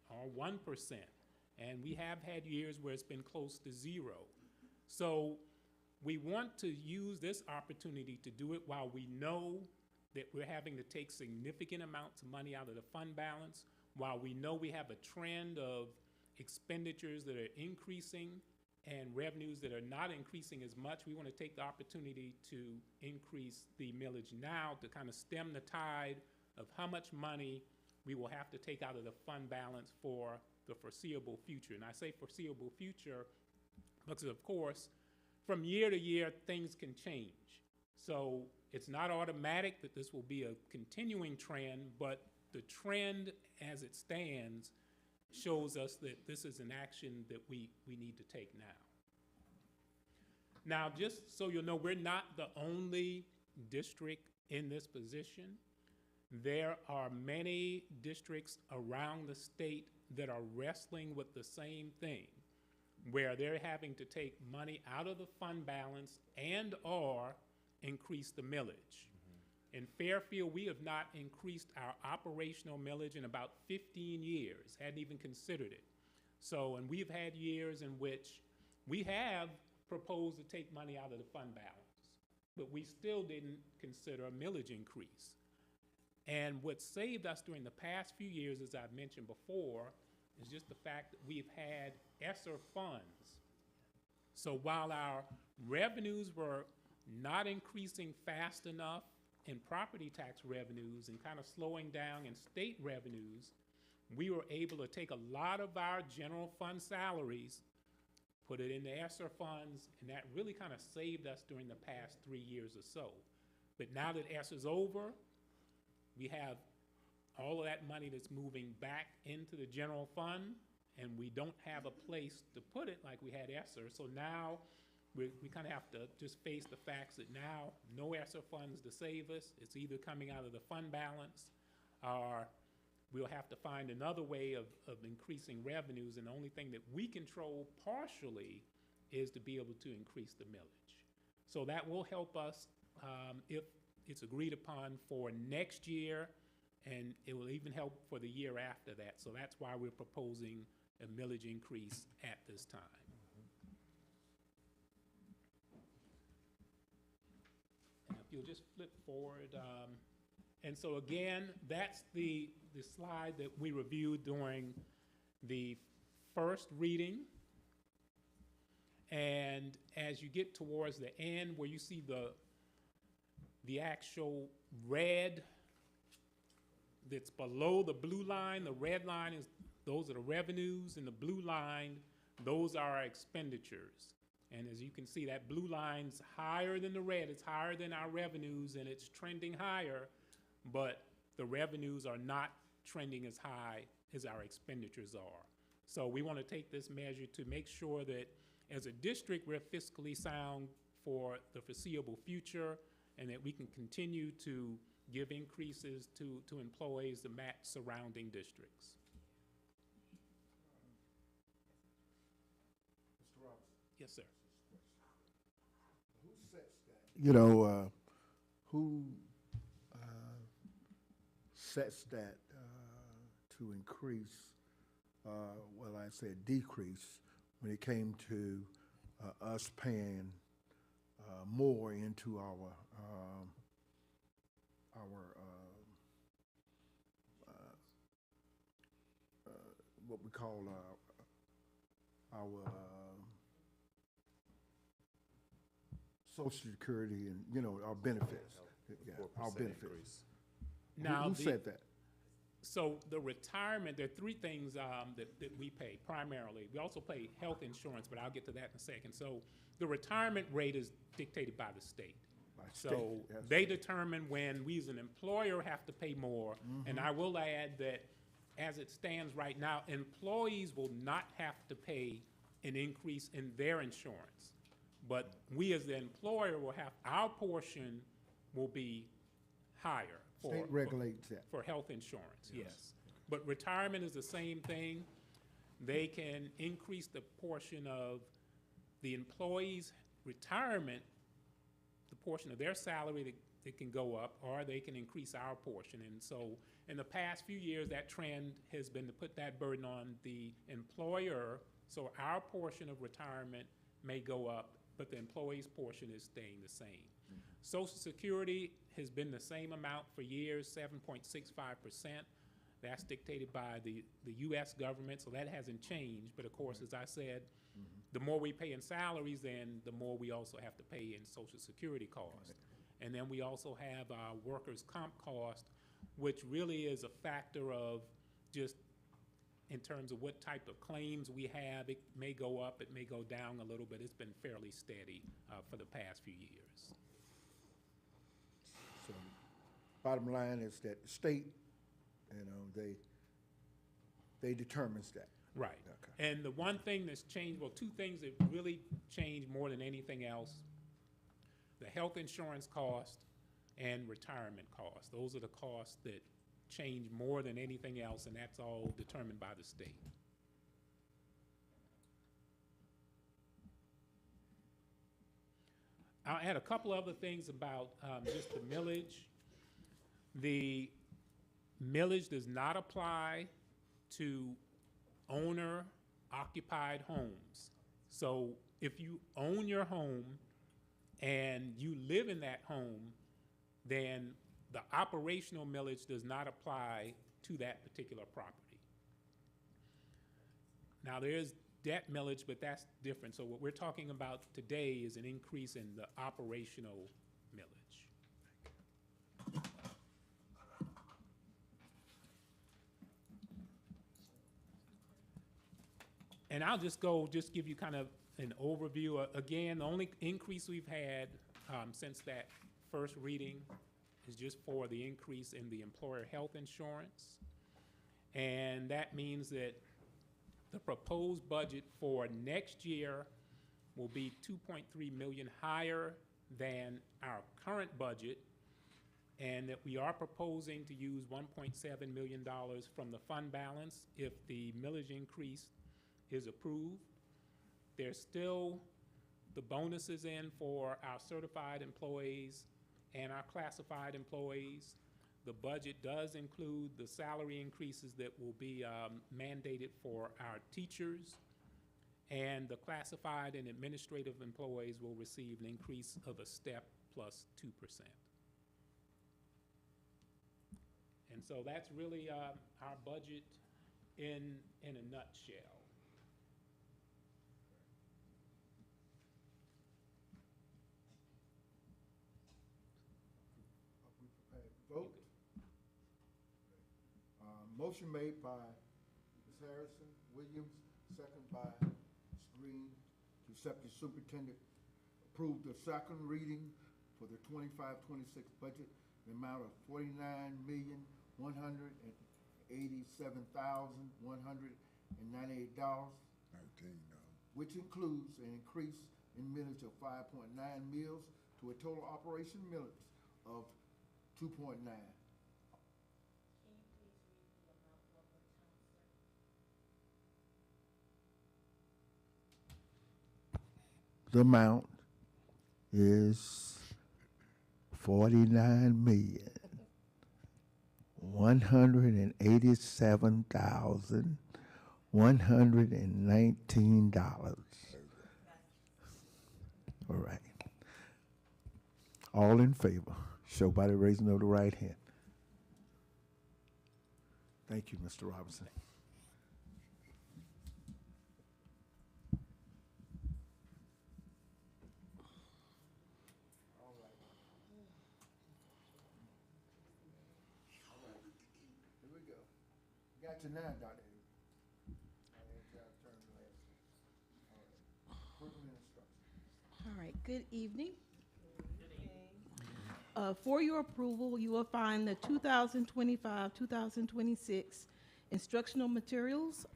or 1%. And we have had years where it's been close to zero. So we want to use this opportunity to do it while we know that we're having to take significant amounts of money out of the fund balance, while we know we have a trend of expenditures that are increasing and revenues that are not increasing as much. We want to take the opportunity to increase the millage now to kind of stem the tide of how much money we will have to take out of the fund balance for the foreseeable future. And I say foreseeable future because, of course, from year to year, things can change. So it's not automatic that this will be a continuing trend, but the trend as it stands shows us that this is an action that we need to take now. Now, just so you'll know, we're not the only district in this position. There are many districts around the state that are wrestling with the same thing, where they're having to take money out of the fund balance and or increase the millage. In Fairfield, we have not increased our operational millage in about 15 years, hadn't even considered it. So, and we've had years in which we have proposed to take money out of the fund balance, but we still didn't consider a millage increase. And what saved us during the past few years, as I've mentioned before, is just the fact that we've had ESSER funds. So while our revenues were not increasing fast enough in property tax revenues and kind of slowing down in state revenues, we were able to take a lot of our general fund salaries, put it in the ESSER funds, and that really kind of saved us during the past 3 years or so. But now that ESSER's over, we have all of that money that's moving back into the general fund, and we don't have a place to put it like we had ESSER. So now we kind of have to just face the facts that now no ESSER funds to save us. It's either coming out of the fund balance, or we'll have to find another way of increasing revenues, and the only thing that we control partially is to be able to increase the millage. So that will help us if it's agreed upon for next year, and it will even help for the year after that. So that's why we're proposing a millage increase at this time. And if you'll just flip forward. And so again, that's the slide that we reviewed during the first reading. And as you get towards the end where you see the actual red that's below the blue line, the red line is, those are the revenues, and the blue line, those are our expenditures. And as you can see, that blue line's higher than the red. It's higher than our revenues, and it's trending higher, but the revenues are not trending as high as our expenditures are. So we want to take this measure to make sure that as a district, we're fiscally sound for the foreseeable future, and that we can continue to give increases to employees to match surrounding districts. Mr. Robinson, Yes, sir. who sets that? You know, who sets that to increase, well, I said decrease, when it came to us paying more into our what we call our Social Security and, you know, our benefits. Yeah, our 4% benefits. increase. Now, Who said that? So the retirement, there are three things that we pay primarily. We also pay health insurance, but I'll get to that in a second. So the retirement rate is dictated by the state. By So state, that's they right. determine when we as an employer have to pay more. And I will add that as it stands right now, employees will not have to pay an increase in their insurance. But we as the employer will have, our portion will be higher. State regulates that. For health insurance, yes. But retirement is the same thing. They can increase the portion of the employee's retirement, the portion of their salary that can go up, or they can increase our portion. And so in the past few years, that trend has been to put that burden on the employer. So our portion of retirement may go up, but the employee's portion is staying the same. Social Security has been the same amount for years, 7.65%. That's dictated by the U.S. government, so that hasn't changed. But of course, as I said, the more we pay in salaries, then the more we also have to pay in Social Security costs. And then we also have our workers' comp cost, which really is a factor of just in terms of what type of claims we have. It may go up, it may go down a little bit. It's been fairly steady for the past few years. So bottom line is that the state, you know, they determines that. Right. Okay. And the one thing that's changed, well, two things that really changed more than anything else, the health insurance cost and retirement cost. Those are the costs that change more than anything else, and that's all determined by the state. I'll add a couple other things about just the millage. The millage does not apply to owner-occupied homes. So if you own your home and you live in that home, then the operational millage does not apply to that particular property. Now, there is debt millage, but that's different. So what we're talking about today is an increase in the operational millage. And I'll just give you kind of an overview. Again, the only increase we've had since that first reading is just for the increase in the employer health insurance. And that means that the proposed budget for next year will be 2.3 million higher than our current budget, and that we are proposing to use $1.7 million from the fund balance if the millage increase is approved. There's still the bonuses in for our certified employees and our classified employees. The budget does include the salary increases that will be mandated for our teachers, and the classified and administrative employees will receive an increase of a step plus 2%. And so that's really our budget in a nutshell. Are we prepared to vote? Motion made by Ms. Harrison Williams, second by Ms. Green, to accept the superintendent approve the second reading for the 25-26 budget, the amount of $49,187,198, which includes an increase in millage of 5.9 mils to a total operation millage of 2.9. The amount is 49,187,119. All right. All in favor, show by the raising of the right hand. Thank you, Mr. Robinson. Got you now, Dr. Avery. All right, good evening. For your approval, you will find the 2025-2026 instructional materials,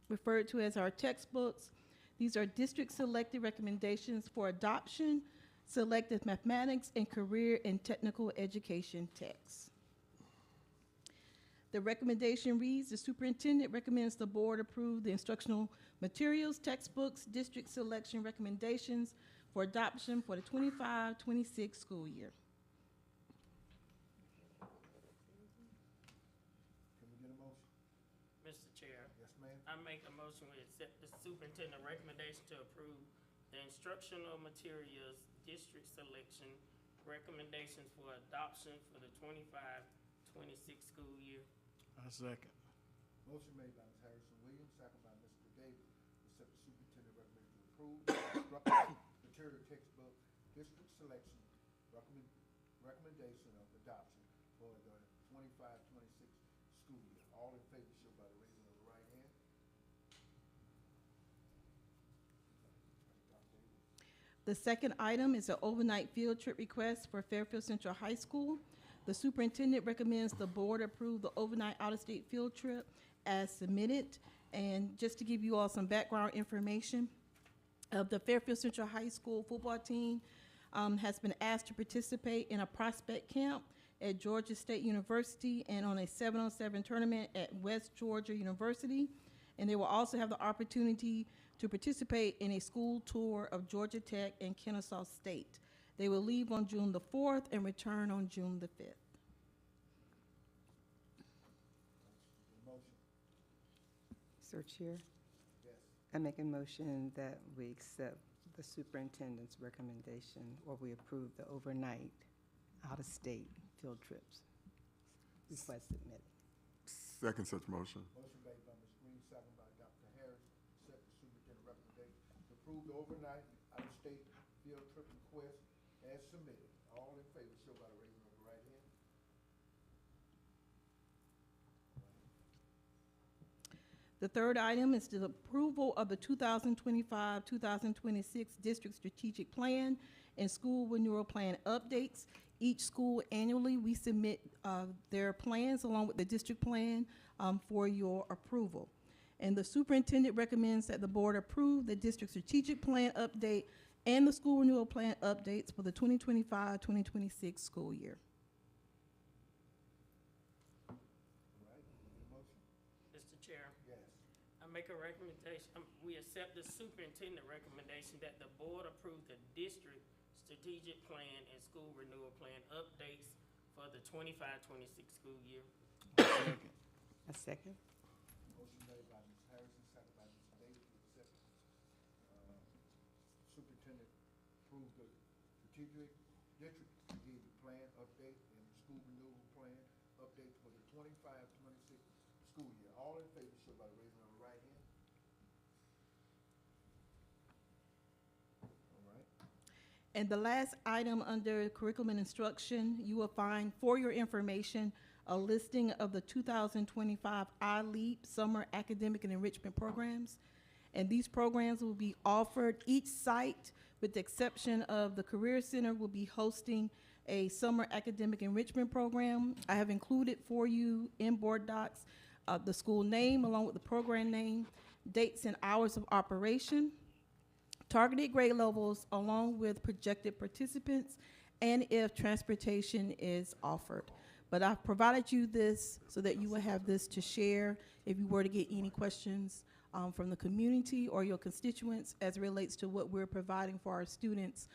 referred to as our textbooks. These are district-selected recommendations for adoption, selected mathematics, and career and technical education texts. The recommendation reads, the superintendent recommends the board approve the instructional materials, textbooks, district selection recommendations for adoption for the 25-26 school year. Can we get a motion? Mr. Chair, Yes, ma'am. I make a motion we accept the superintendent recommendation to approve the instructional materials district selection recommendations for adoption for the 25-26 school year. I second. Motion made by Ms. Harrison Williams, second by Mr. Davis, accept the superintendent recommendation to approve the instructional material textbook district selection recommendation of adoption for the 25-26 school year. All in favor, show by the raising of the right hand. The second item is an overnight field trip request for Fairfield Central High School. The superintendent recommends the board approve the overnight out-of-state field trip as submitted. And just to give you all some background information, the Fairfield Central High School football team has been asked to participate in a prospect camp at Georgia State University and on a 7-on-7 tournament at West Georgia University. And they will also have the opportunity to participate in a school tour of Georgia Tech and Kennesaw State. They will leave on June the 4th and return on June the 5th. Sir Chair, Yes. I make a motion that we accept the superintendent's recommendation, or we approve the overnight out-of-state field trips request submitted. Second such motion. Motion made by Ms. Green, second by Dr. Harris, accept the superintendent recommendation to approve the overnight out-of-state field trip request as submitted. All in favor, show by the raising of the right hand. The third item is the approval of the 2025-2026 district strategic plan and school renewal plan updates. Each school annually, we submit their plans along with the district plan for your approval. And the superintendent recommends that the board approve the district strategic plan update and the school renewal plan updates for the 2025-2026 school year. All right, need a motion? Mr. Chair, Yes. I make a recommendation, we accept the superintendent recommendation that the board approve the district strategic plan and school renewal plan updates for the 25-26 school year. Second. A second? Motion made by Ms. Harrison, second by Ms. Davis to accept, superintendent approve the strategic plan update and school renewal plan update for the 25-26 school year. All in favor, show by raising of the right hand. All right. And the last item under curriculum and instruction, you will find for your information a listing of the 2025 iLeap Summer Academic and Enrichment Programs. And these programs will be offered, each site, with the exception of the Career Center, will be hosting a summer academic enrichment program. I have included for you in board docs the school name along with the program name, dates and hours of operation, targeted grade levels along with projected participants, and if transportation is offered. But I've provided you this so that you will have this to share if you were to get any questions from the community or your constituents as it relates to what we're providing for our students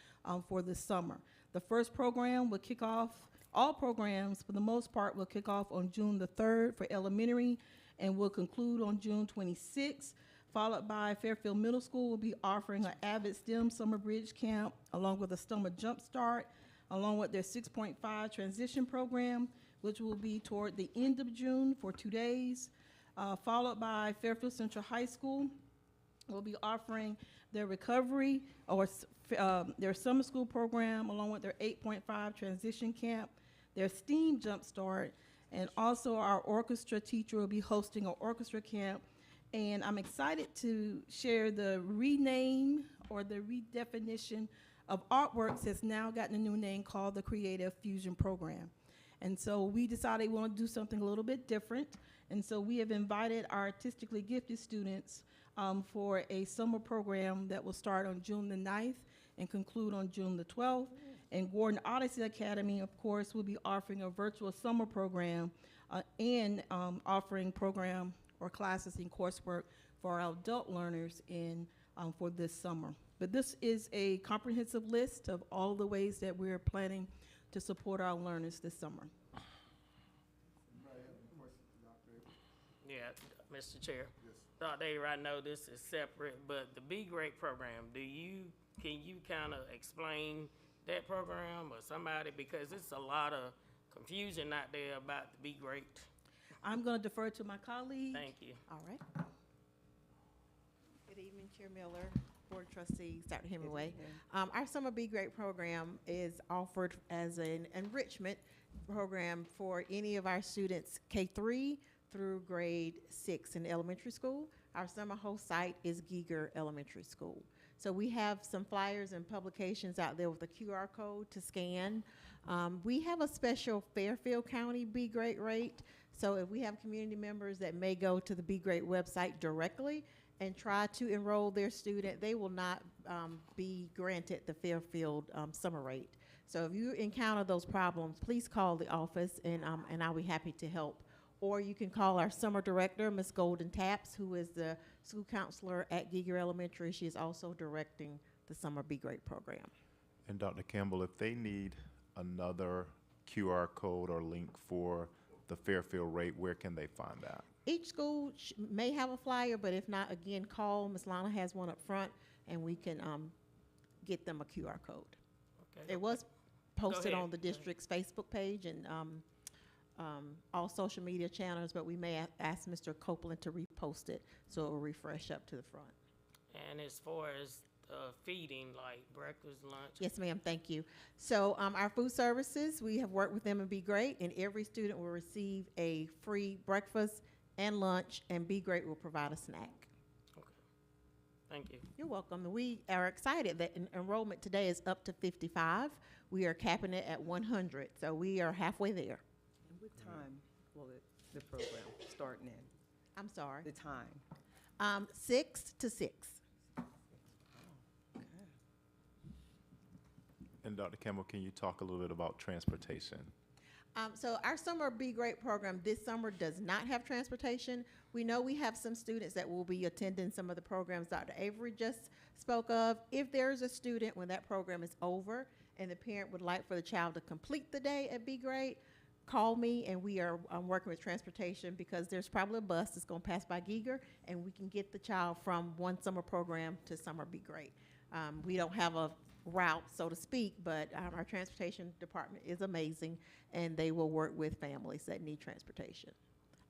for this summer. The first program will kick off, all programs for the most part will kick off on June the 3rd for elementary and will conclude on June 26th, followed by Fairfield Middle School will be offering an Avid STEM Summer Bridge Camp along with a Summer Jump Start, along with their 6.5 transition program, which will be toward the end of June for 2 days, followed by Fairfield Central High School. Will be offering their recovery or their summer school program along with their 8.5 transition camp, their STEAM Jump Start, and also our orchestra teacher will be hosting an orchestra camp. And I'm excited to share the rename or the redefinition of artworks has now gotten a new name called the Creative Fusion Program. And so we decided we want to do something a little bit different. And so we have invited our artistically gifted students for a summer program that will start on June the 9th and conclude on June the 12th. And Gordon Odyssey Academy, of course, will be offering a virtual summer program and offering program or classes and coursework for our adult learners in for this summer. But this is a comprehensive list of all the ways that we're planning to support our learners this summer. Anybody have any questions for Dr. Avery? Yeah, Mr. Chair. Yes. Dr. Avery, I know this is separate, but the Be Great program, can you kind of explain that program or somebody, because it's a lot of confusion out there about the Be Great. I'm going to defer to my colleague. Thank you. All right. Good evening, Chair Miller, Board of Trustees, Dr. Hemingway. Our Summer Be Great program is offered as an enrichment program for any of our students K-3 through grade 6 in elementary school. Our summer host site is Giger Elementary School. So we have some flyers and publications out there with a QR code to scan. We have a special Fairfield County Be Great rate. So if we have community members that may go to the Be Great website directly and try to enroll their student, they will not be granted the Fairfield summer rate. So if you encounter those problems, please call the office and I'll be happy to help. Or you can call our summer director, Ms. Golden Taps, who is the school counselor at Giger Elementary. She is also directing the Summer Be Great program. And Dr. Campbell, if they need another QR code or link for the Fairfield rate, where can they find that? Each school may have a flyer, but if not, again, call. Ms. Lana has one up front, and we can get them a QR code. Okay. It was posted ahead. on the district's Facebook page and all social media channels, but we may ask Mr. Copeland to repost it so it will refresh up to the front. And as far as feeding, like breakfast, lunch? Yes, ma'am, thank you. So our food services, we have worked with them and Be Great, and every student will receive a free breakfast and lunch, and Be Great will provide a snack. Okay. Thank you. You're welcome. And we are excited that enrollment today is up to 55. We are capping it at 100, so we are halfway there. And what time will the program start in? I'm sorry. The time? 6 to 6. And Dr. Campbell, can you talk a little bit about transportation? So our Summer Be Great program this summer does not have transportation. We know we have some students that will be attending some of the programs Dr. Avery just spoke of. If there's a student when that program is over and the parent would like for the child to complete the day at Be Great, call me and we are working with transportation because there's probably a bus that's going to pass by Giger and we can get the child from one summer program to Summer Be Great. We don't have a route, so to speak, but our transportation department is amazing and they will work with families that need transportation.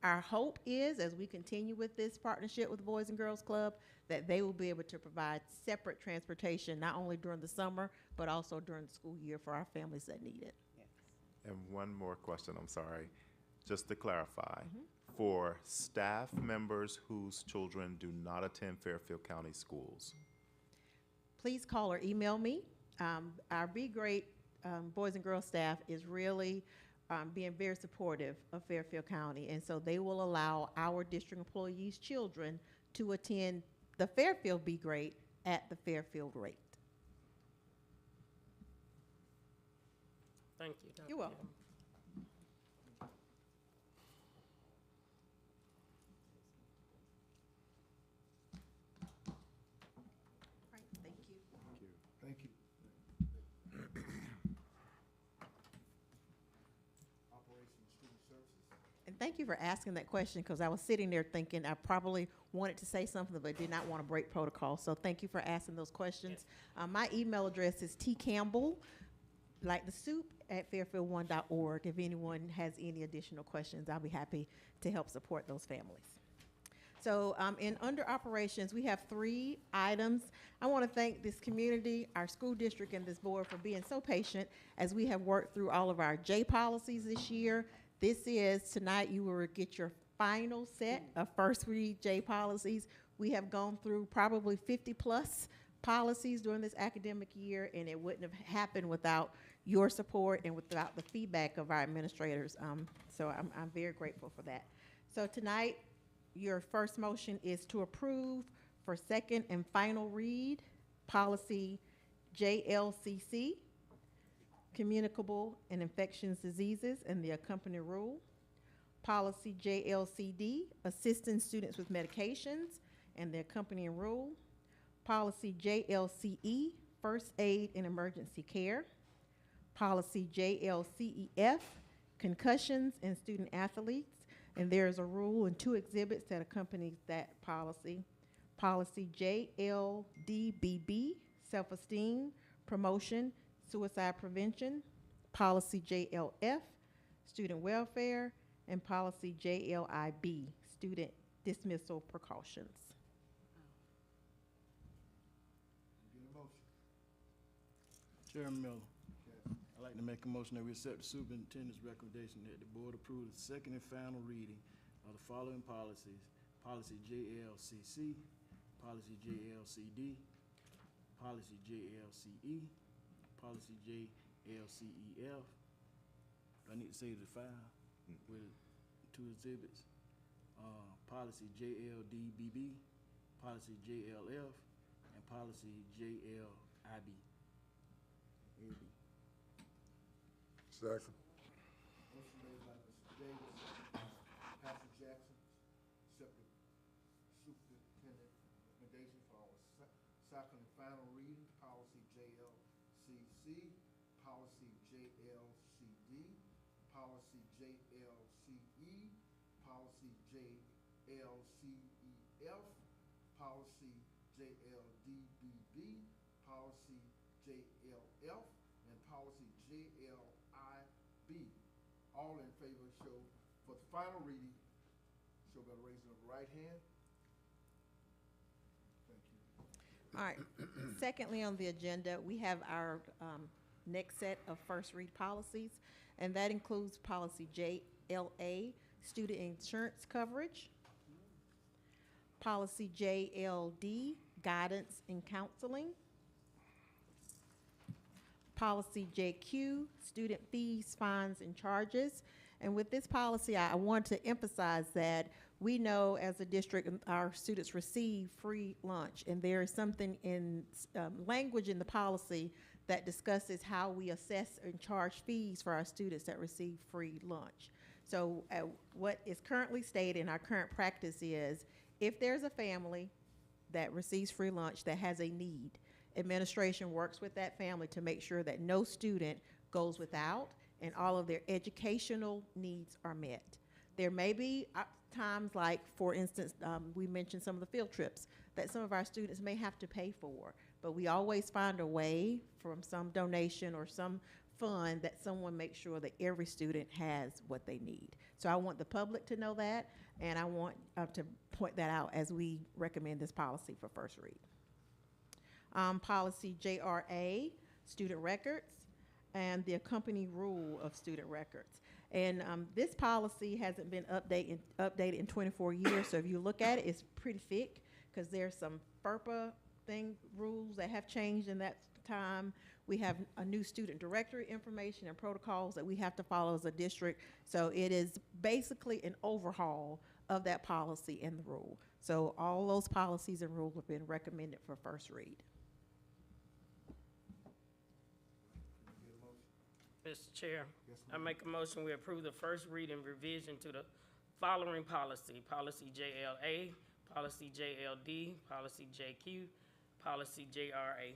Our hope is, as we continue with this partnership with the Boys and Girls Club, that they will be able to provide separate transportation, not only during the summer, but also during the school year for our families that need it. And one more question, I'm sorry. Just to clarify, for staff members whose children do not attend Fairfield County schools, Please call or email me. Our Be Great Boys and Girls staff is really being very supportive of Fairfield County, and so they will allow our district employees' children to attend the Fairfield Be Great at the Fairfield rate. Thank you, Dr. You're welcome. Right, thank you. Thank you. Operations Student Services. And thank you for asking that question because I was sitting there thinking I probably wanted to say something but did not want to break protocol. So thank you for asking those questions. My email address is tcampbell, like the soup, at fairfield1.org. If anyone has any additional questions, I'll be happy to help support those families. So in under operations, we have 3 items. I want to thank this community, our school district, and this board for being so patient as we have worked through all of our J policies this year. This is, tonight you will get your final set of first read J policies. We have gone through probably 50 plus policies during this academic year, and it wouldn't have happened without your support and without the feedback of our administrators. So I'm very grateful for that. So tonight, your first motion is to approve for second and final read policy JLCC, communicable and infectious diseases and the accompanying rule. Policy JLCD, assisting students with medications and the accompanying rule. Policy JLCE, first aid and emergency care. Policy JLCEF, concussions and student athletes. And there's a rule and 2 exhibits that accompany that policy. Policy JLDBB, self-esteem, promotion, suicide prevention. Policy JLF, student welfare. And policy JLIB, student dismissal precautions. Get a motion. Chairman Miller, I'd like to make a motion that we accept the superintendent's recommendation that the board approve the second and final reading of the following policies: policy JLCC, policy JLCD, policy JLCE, policy JLCEF. Do I need to say the 5 with 2 exhibits? Policy JLDBB, policy JLF, and policy JLIB. Second. Motion made by Mr. Davis, Pastor Jackson, accept the superintendent recommendation for our second and final reading, policy JLCC, policy JLCD, policy JLCE, policy JLCEF, policy JLDBB, policy JLF, and policy JLIB. All in favor show for the final reading, show by the raising of the right hand. Thank you. All right. Secondly, on the agenda, we have our next set of first read policies, and that includes policy JLA, student insurance coverage, policy JLD, guidance and counseling, policy JQ, student fees, fines, and charges, And with this policy, I want to emphasize that we know as a district, our students receive free lunch. And there is something in language in the policy that discusses how we assess and charge fees for our students that receive free lunch. So what is currently stated in our current practice is if there's a family that receives free lunch that has a need, administration works with that family to make sure that no student goes without and all of their educational needs are met. There may be times like, for instance, we mentioned some of the field trips that some of our students may have to pay for, but we always find a way from some donation or some fund that someone makes sure that every student has what they need. So I want the public to know that, and I want to point that out as we recommend this policy for first read. Policy JRA, student records, and the accompanying rule of student records. And this policy hasn't been updated in 24 years, so if you look at it, it's pretty thick because there's some FERPA rules that have changed in that time. We have a new student directory information and protocols that we have to follow as a district. So it is basically an overhaul of that policy and the rule. So all those policies and rules have been recommended for first read. Mr. Chair, Yes, I make a motion we approve the first reading revision to the following policy: policy JLA, policy JLD, policy JQ, policy JRA.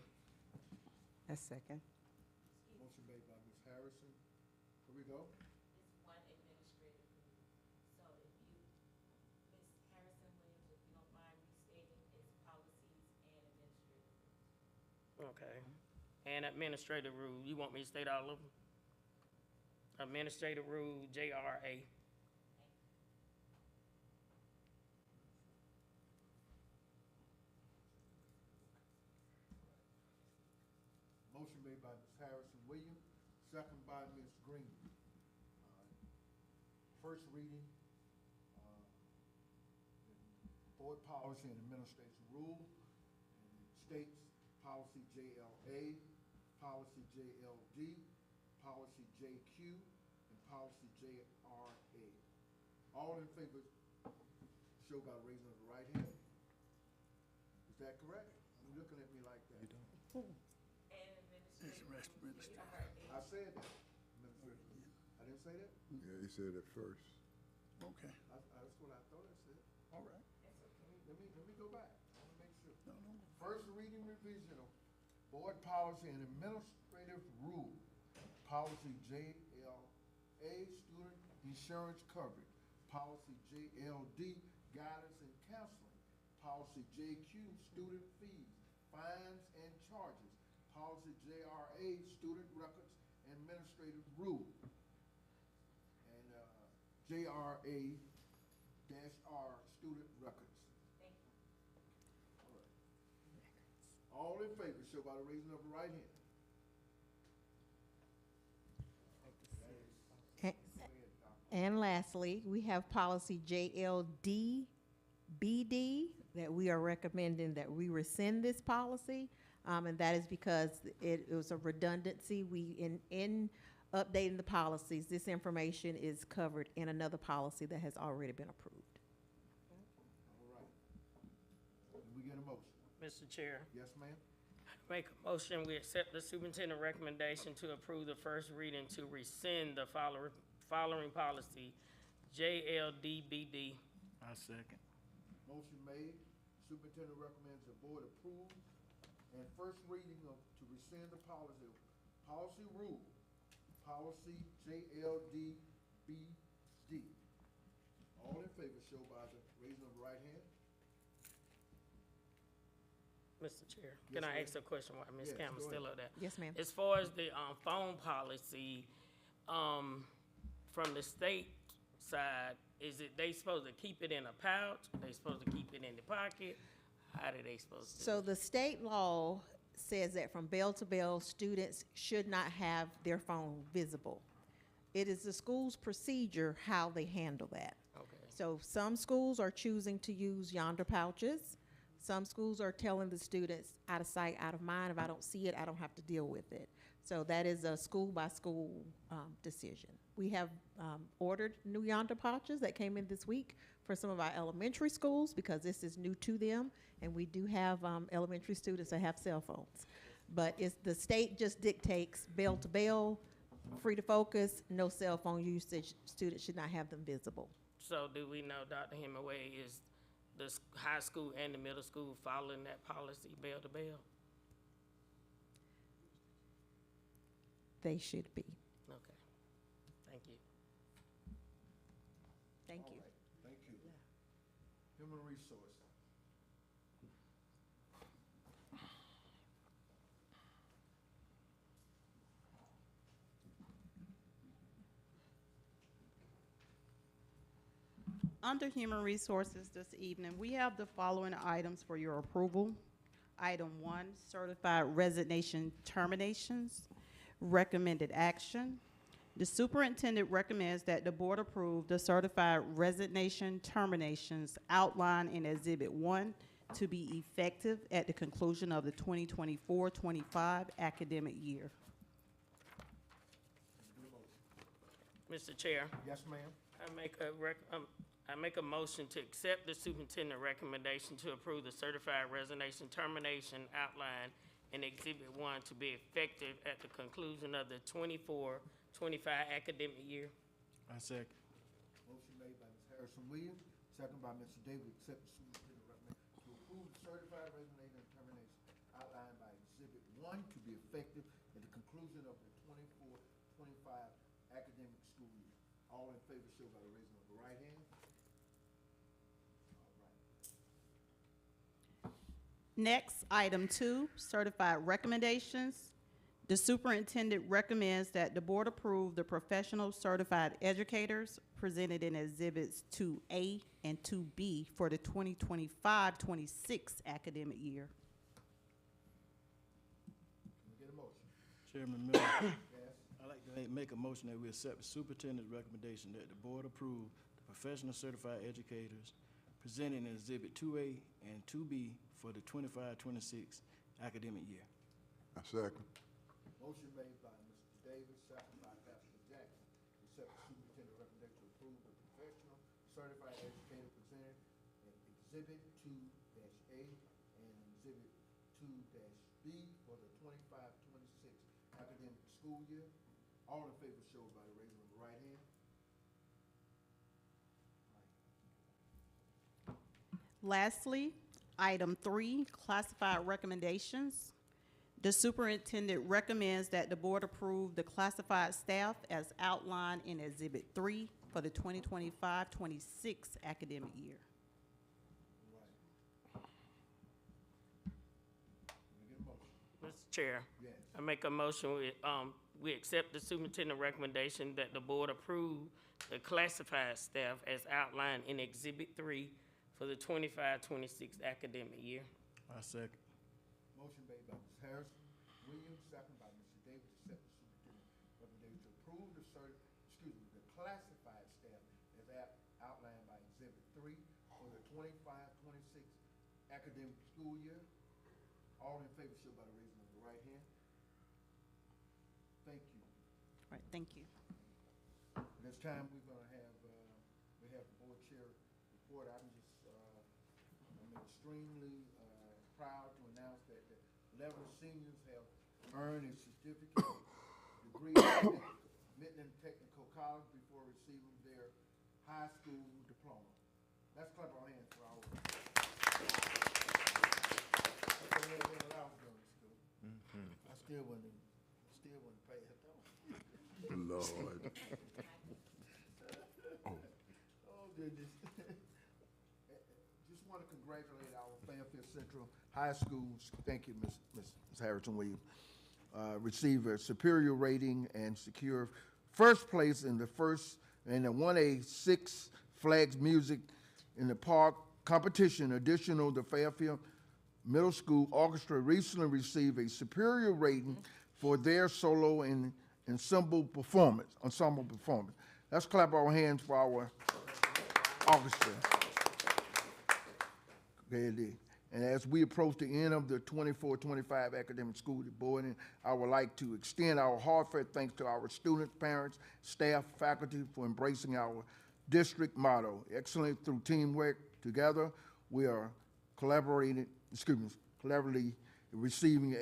A second. Motion made by Ms. Harrison. Here we go. It's one administrative rule. So if you, Ms. Harrison Williams, if you don't mind restating its policies and administrative rules. Okay. And administrative rule, you want me to state all of them? Administrative rule, JRA. Motion made by Ms. Harrison Williams, second by Ms. Green. First reading, board policy and administration rule, and it states policy JLA, policy JLD, policy JQ, and policy JRA. All in favor, show by raising of the right hand. Is that correct? You're looking at me like that. And administrative. All right. I said that. I didn't say that? Yeah, he said it first. Okay, That's what I thought I said. all right. Let me go back. I want to make sure. First reading revision of board policy and administrative rule. Policy JLA, student insurance coverage. Policy JLD, guidance and counseling. Policy JQ, student fees, fines and charges. Policy JRA, student records and administrative rule. And JRA-R, student records. Thank you. All in favor, show by the raising of the right hand. And lastly, we have policy JLD-BD that we are recommending that we rescind this policy. And that is because it was a redundancy. In updating the policies, this information is covered in another policy that has already been approved. All right. Can we get a motion? Mr. Chair, Yes, ma'am? make a motion we accept the superintendent recommendation to approve the first reading to rescind the following policy, JLDBD. I second. Motion made. Superintendent recommends the board approve and first reading to rescind the policy rule, policy JLDBD. All in favor, show by the raising of the right hand. Mr. Chair, Yes, can I ma'am. ask a question while Ms. Yes, Campbell's go still ahead. up there? Yes, ma'am. As far as the phone policy, from the state side, is it they supposed to keep it in a pouch? They supposed to keep it in the pocket? How do they supposed to? So the state law says that from bell to bell, students should not have their phone visible. It is the school's procedure how they handle that. Okay. So some schools are choosing to use yonder pouches. Some schools are telling the students, out of sight, out of mind. If I don't see it, I don't have to deal with it. So that is a school-by-school decision. We have ordered new yonder pouches that came in this week for some of our elementary schools because this is new to them, and we do have elementary students that have cell phones. But it's, the state just dictates bell to bell, free to focus, no cell phone usage. Students should not have them visible. So do we know, Dr. Hemingway, is the high school and the middle school following that policy, bell to bell? They should be. Okay, thank you. Thank you. All right, thank you. Human resource. Under Human Resources this evening, we have the following items for your approval. Item 1, certified resignation terminations. Recommended action. The superintendent recommends that the board approve the certified resignation terminations outlined in Exhibit 1 to be effective at the conclusion of the 2024-25 academic year. Mr. Chair, Yes, ma'am? I make a motion to accept the superintendent recommendation to approve the certified resignation termination outlined in Exhibit 1 to be effective at the conclusion of the 24-25 academic year. I second. Motion made by Ms. Harrison Williams, second by Mr. Davis, accept the superintendent recommendation to approve the certified resignation and termination outlined by Exhibit 1 to be effective at the conclusion of the 24-25 academic school year. All in favor, show by the raising of the right hand. All right. Next, item 2, certified recommendations. The superintendent recommends that the board approve the professional certified educators presented in Exhibits 2A and 2B for the 2025-26 academic year. Can we get a motion? Chairman Miller, Yes. I'd like to make a motion that we accept the superintendent's recommendation that the board approve the professional certified educators presented in Exhibit 2A and 2B for the 25-26 academic year. I second. Motion made by Mr. Davis, second by Pastor Jackson, to accept the superintendent recommendation to approve the professional certified educator presented in Exhibit 2-A and Exhibit 2-B for the 25-26 academic school year. All in favor, show by the raising of the right hand. Lastly, item 3, classified recommendations. The superintendent recommends that the board approve the classified staff as outlined in Exhibit 3 for the 2025-26 academic year. Right. Can we get a motion? Mr. Chair, Yes. I make a motion, we accept the superintendent recommendation that the board approve the classified staff as outlined in Exhibit 3 for the 25-26 academic year. I second. Motion made by Ms. Harrison Williams, second by Mr. Davis, accept the superintendent recommendation to approve the classified staff as outlined by Exhibit 3 for the 25-26 academic school year. All in favor, show by the raising of the right hand. Thank you. All right, thank you. This time, we're gonna have, we have the board chair report. I'm extremely, proud to announce that the 11 seniors have earned a certificate degree at Midland Technical College before receiving their high school diploma. Let's clap our hands for our. That's what I was doing in school. I still wasn't paying attention. Lord. Oh, goodness. Just want to congratulate our Fairfield Central High School, thank you, Ms. Harrison Williams, receive a superior rating and secure first place in the 1A Six Flags Music in the Park competition. Additional, the Fairfield Middle School Orchestra recently received a superior rating for their solo and ensemble performance. Let's clap our hands for our orchestra. And as we approach the end of the 24-25 academic school year, board, I would like to extend our heartfelt thanks to our students, parents, staff, faculty for embracing our district motto, excellence through teamwork. Together, we are collaboratively receiving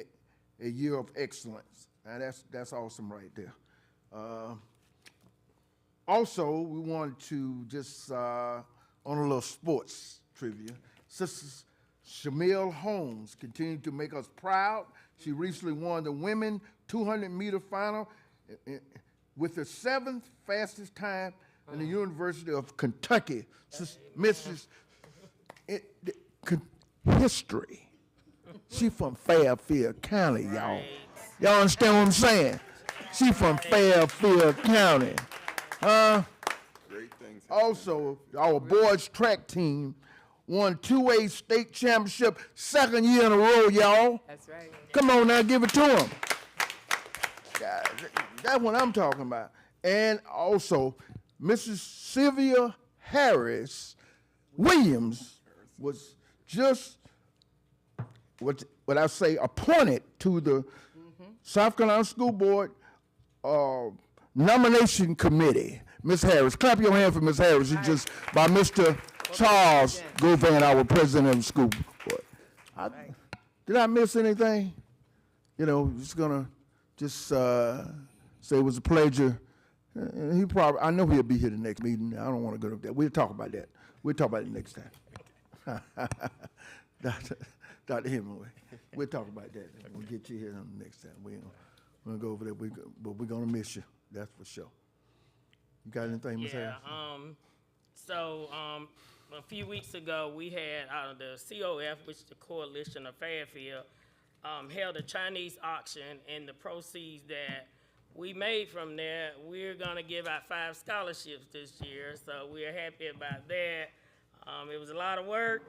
a year of excellence. And that's awesome right there. Also, we wanted to just, on a little sports trivia, Sisters Shamil Holmes continued to make us proud. She recently won the women 200-meter final with the 7th fastest time in the University of Kentucky. Mrs. History. She from Fairfield County, y'all. Y'all understand what I'm saying? She from Fairfield County. Great things. Also, our boys track team won 2A state championship, 2nd year in a row, y'all. That's right. Come on now, give it to them. That's what I'm talking about. And also, Mrs. Sylvia Harris Williams was just, what I say, appointed to the South Carolina School Board nomination committee. Ms. Harris, clap your hand for Ms. Harris. It's just by Mr. Charles Govan, our president of the school board. Did I miss anything? You know, just gonna say it was a pleasure. I know he'll be here the next meeting. I don't want to go to that. We'll talk about that. We'll talk about it next time. Dr. Hemingway, we'll talk about that. We'll get you here next time. We're gonna go over there, but we're gonna miss you. That's for sure. You got anything, Ms. Harris? A few weeks ago, we had the COF, which is the Coalition of Fairfield, held a Chinese auction, and the proceeds that we made from there, we're gonna give out 5 scholarships this year, so we're happy about that. It was a lot of work,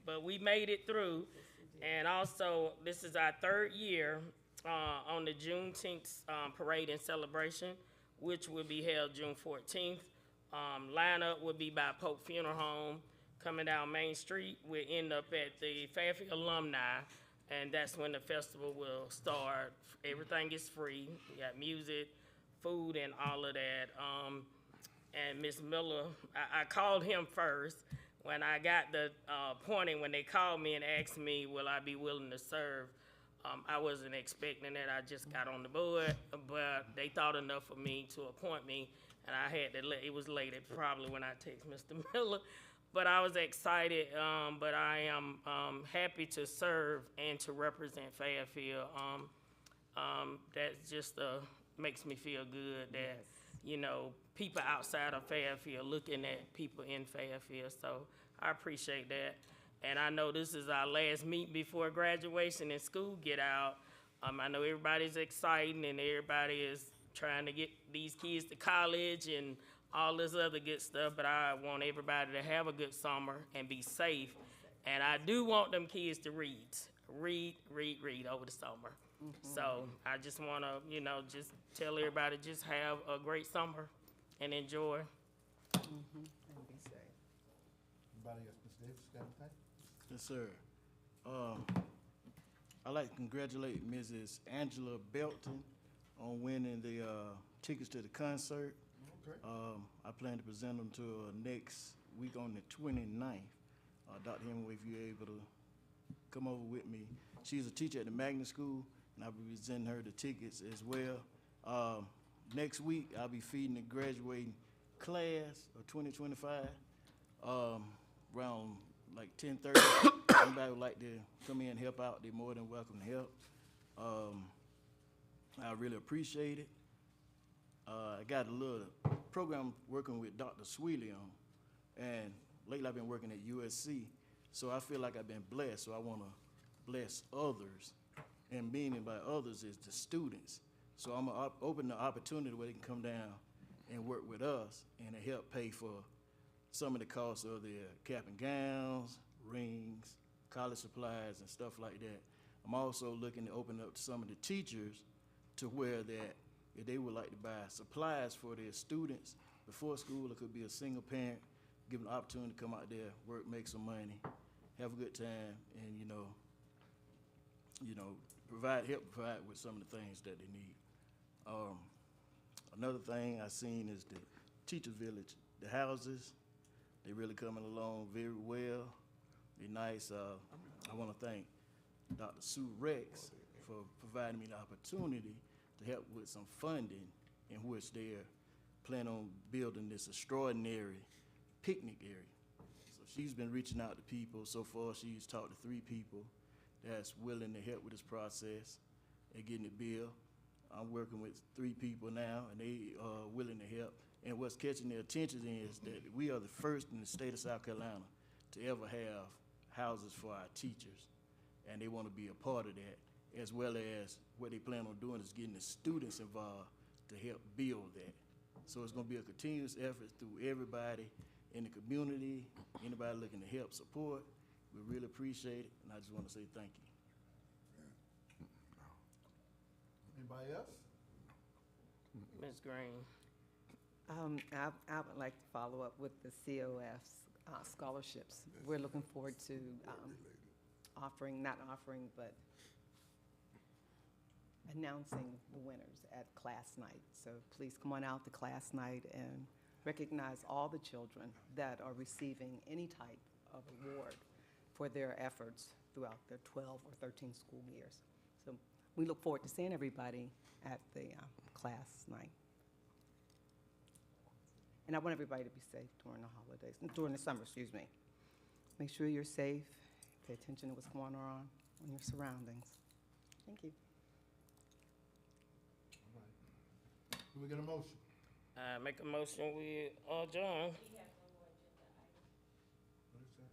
but we made it through. And also, this is our 3rd year on the Juneteenth parade and celebration, which will be held June 14th. Lineup will be by Pope Funeral Home, coming down Main Street. We'll end up at the Fairfield Alumni, and that's when the festival will start. Everything is free. We got music, food, and all of that. And Ms. Miller, I called him first. When I got the appointing, when they called me and asked me, will I be willing to serve, I wasn't expecting it. I just got on the board, but they thought enough of me to appoint me, and I had to it was late, probably when I text Mr. Miller, but I was excited, but I am happy to serve and to represent Fairfield. That just makes me feel good that, you know, people outside of Fairfield looking at people in Fairfield, so I appreciate that. And I know this is our last meet before graduation and school get out. I know everybody's excited and everybody is trying to get these kids to college and all this other good stuff, but I want everybody to have a good summer and be safe. And I do want them kids to read over the summer. So I just want to, you know, just tell everybody, just have a great summer and enjoy. And be safe. Anybody else? Ms. Davis, got anything? Yes, sir. I'd like to congratulate Mrs. Angela Belton on winning the tickets to the concert. Okay. I plan to present them to her next week on the 29th. Dr. Hemingway, if you're able to come over with me. She's a teacher at the Magnet School, and I'll be presenting her the tickets as well. Next week, I'll be feeding the graduating class of 2025 around like 10:30. Anybody would like to come in and help out, they're more than welcome to help. I really appreciate it. I got a little program working with Dr. Sweely on, and lately I've been working at USC, so I feel like I've been blessed, so I want to bless others, and meaning by others is the students. So I'm going to open the opportunity where they can come down and work with us and to help pay for some of the costs of their cap and gowns, rings, college supplies, and stuff like that. I'm also looking to open up to some of the teachers to where that if they would like to buy supplies for their students before school, it could be a single parent, give them the opportunity to come out there, work, make some money, have a good time, and, provide with some of the things that they need. Another thing I seen is the Teachers Village, the houses, they really coming along very well. They're nice. I want to thank Dr. Sue Rex for providing me the opportunity to help with some funding in which they're planning on building this extraordinary picnic area. So she's been reaching out to people. So far, she's talked to 3 people that's willing to help with this process and getting it built. I'm working with 3 people now, and they are willing to help. And what's catching their attention is that we are the first in the state of South Carolina to ever have houses for our teachers, and they want to be a part of that, as well as what they plan on doing is getting the students involved to help build that. So it's going to be a continuous effort through everybody in the community, anybody looking to help support. We really appreciate it, and I just want to say thank you. Anybody else? Ms. Green. I would like to follow up with the COF's scholarships. We're looking forward to but announcing the winners at class night. So please come on out to class night and recognize all the children that are receiving any type of award for their efforts throughout their 12 or 13 school years. So we look forward to seeing everybody at the class night. And I want everybody to be safe during the holidays, during the summer, excuse me. Make sure you're safe, pay attention to what's going on in your surroundings. Thank you. All right. Can we get a motion? Make a motion, we adjourn. We have no more agenda items. What is that?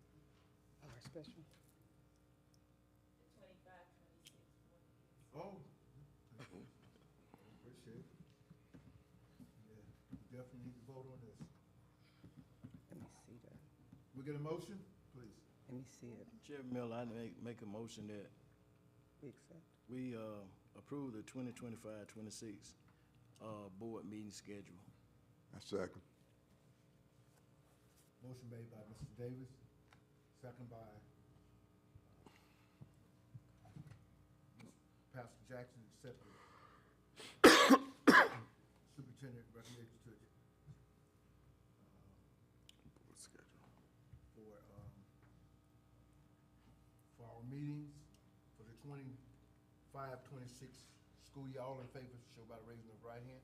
Our special. The 25, 26 board meetings. Oh. Appreciate it. Yeah, we definitely need to vote on this. Let me see that. We get a motion, please? Let me see it. Chairman Miller, I make a motion that We accept. we approve the 2025-26 board meeting schedule. I second. Motion made by Mr. Davis, second by Pastor Jackson, accept the superintendent recommendation to Board schedule. for our meetings for the 25-26 school year. All in favor, show by the raising of the right hand.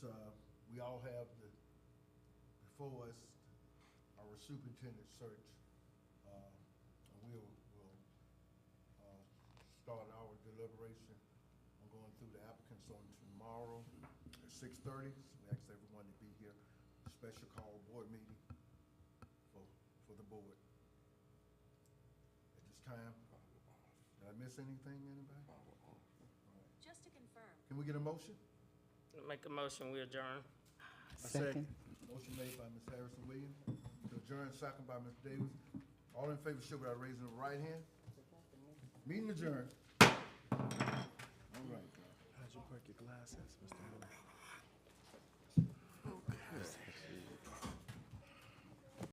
So, we all have before us our superintendent search. And we'll start our deliberation on going through the applicants on tomorrow at 6:30. We ask everyone to be here. Special call board meeting for the board. At this time, did I miss anything, anybody? Just to confirm. Can we get a motion? Make a motion, we adjourn. Second. Motion made by Ms. Harrison Williams, to adjourn, second by Ms. Davis. All in favor, show by raising the right hand. Meeting adjourned. All right. How'd you park your glasses, Mr. Miller?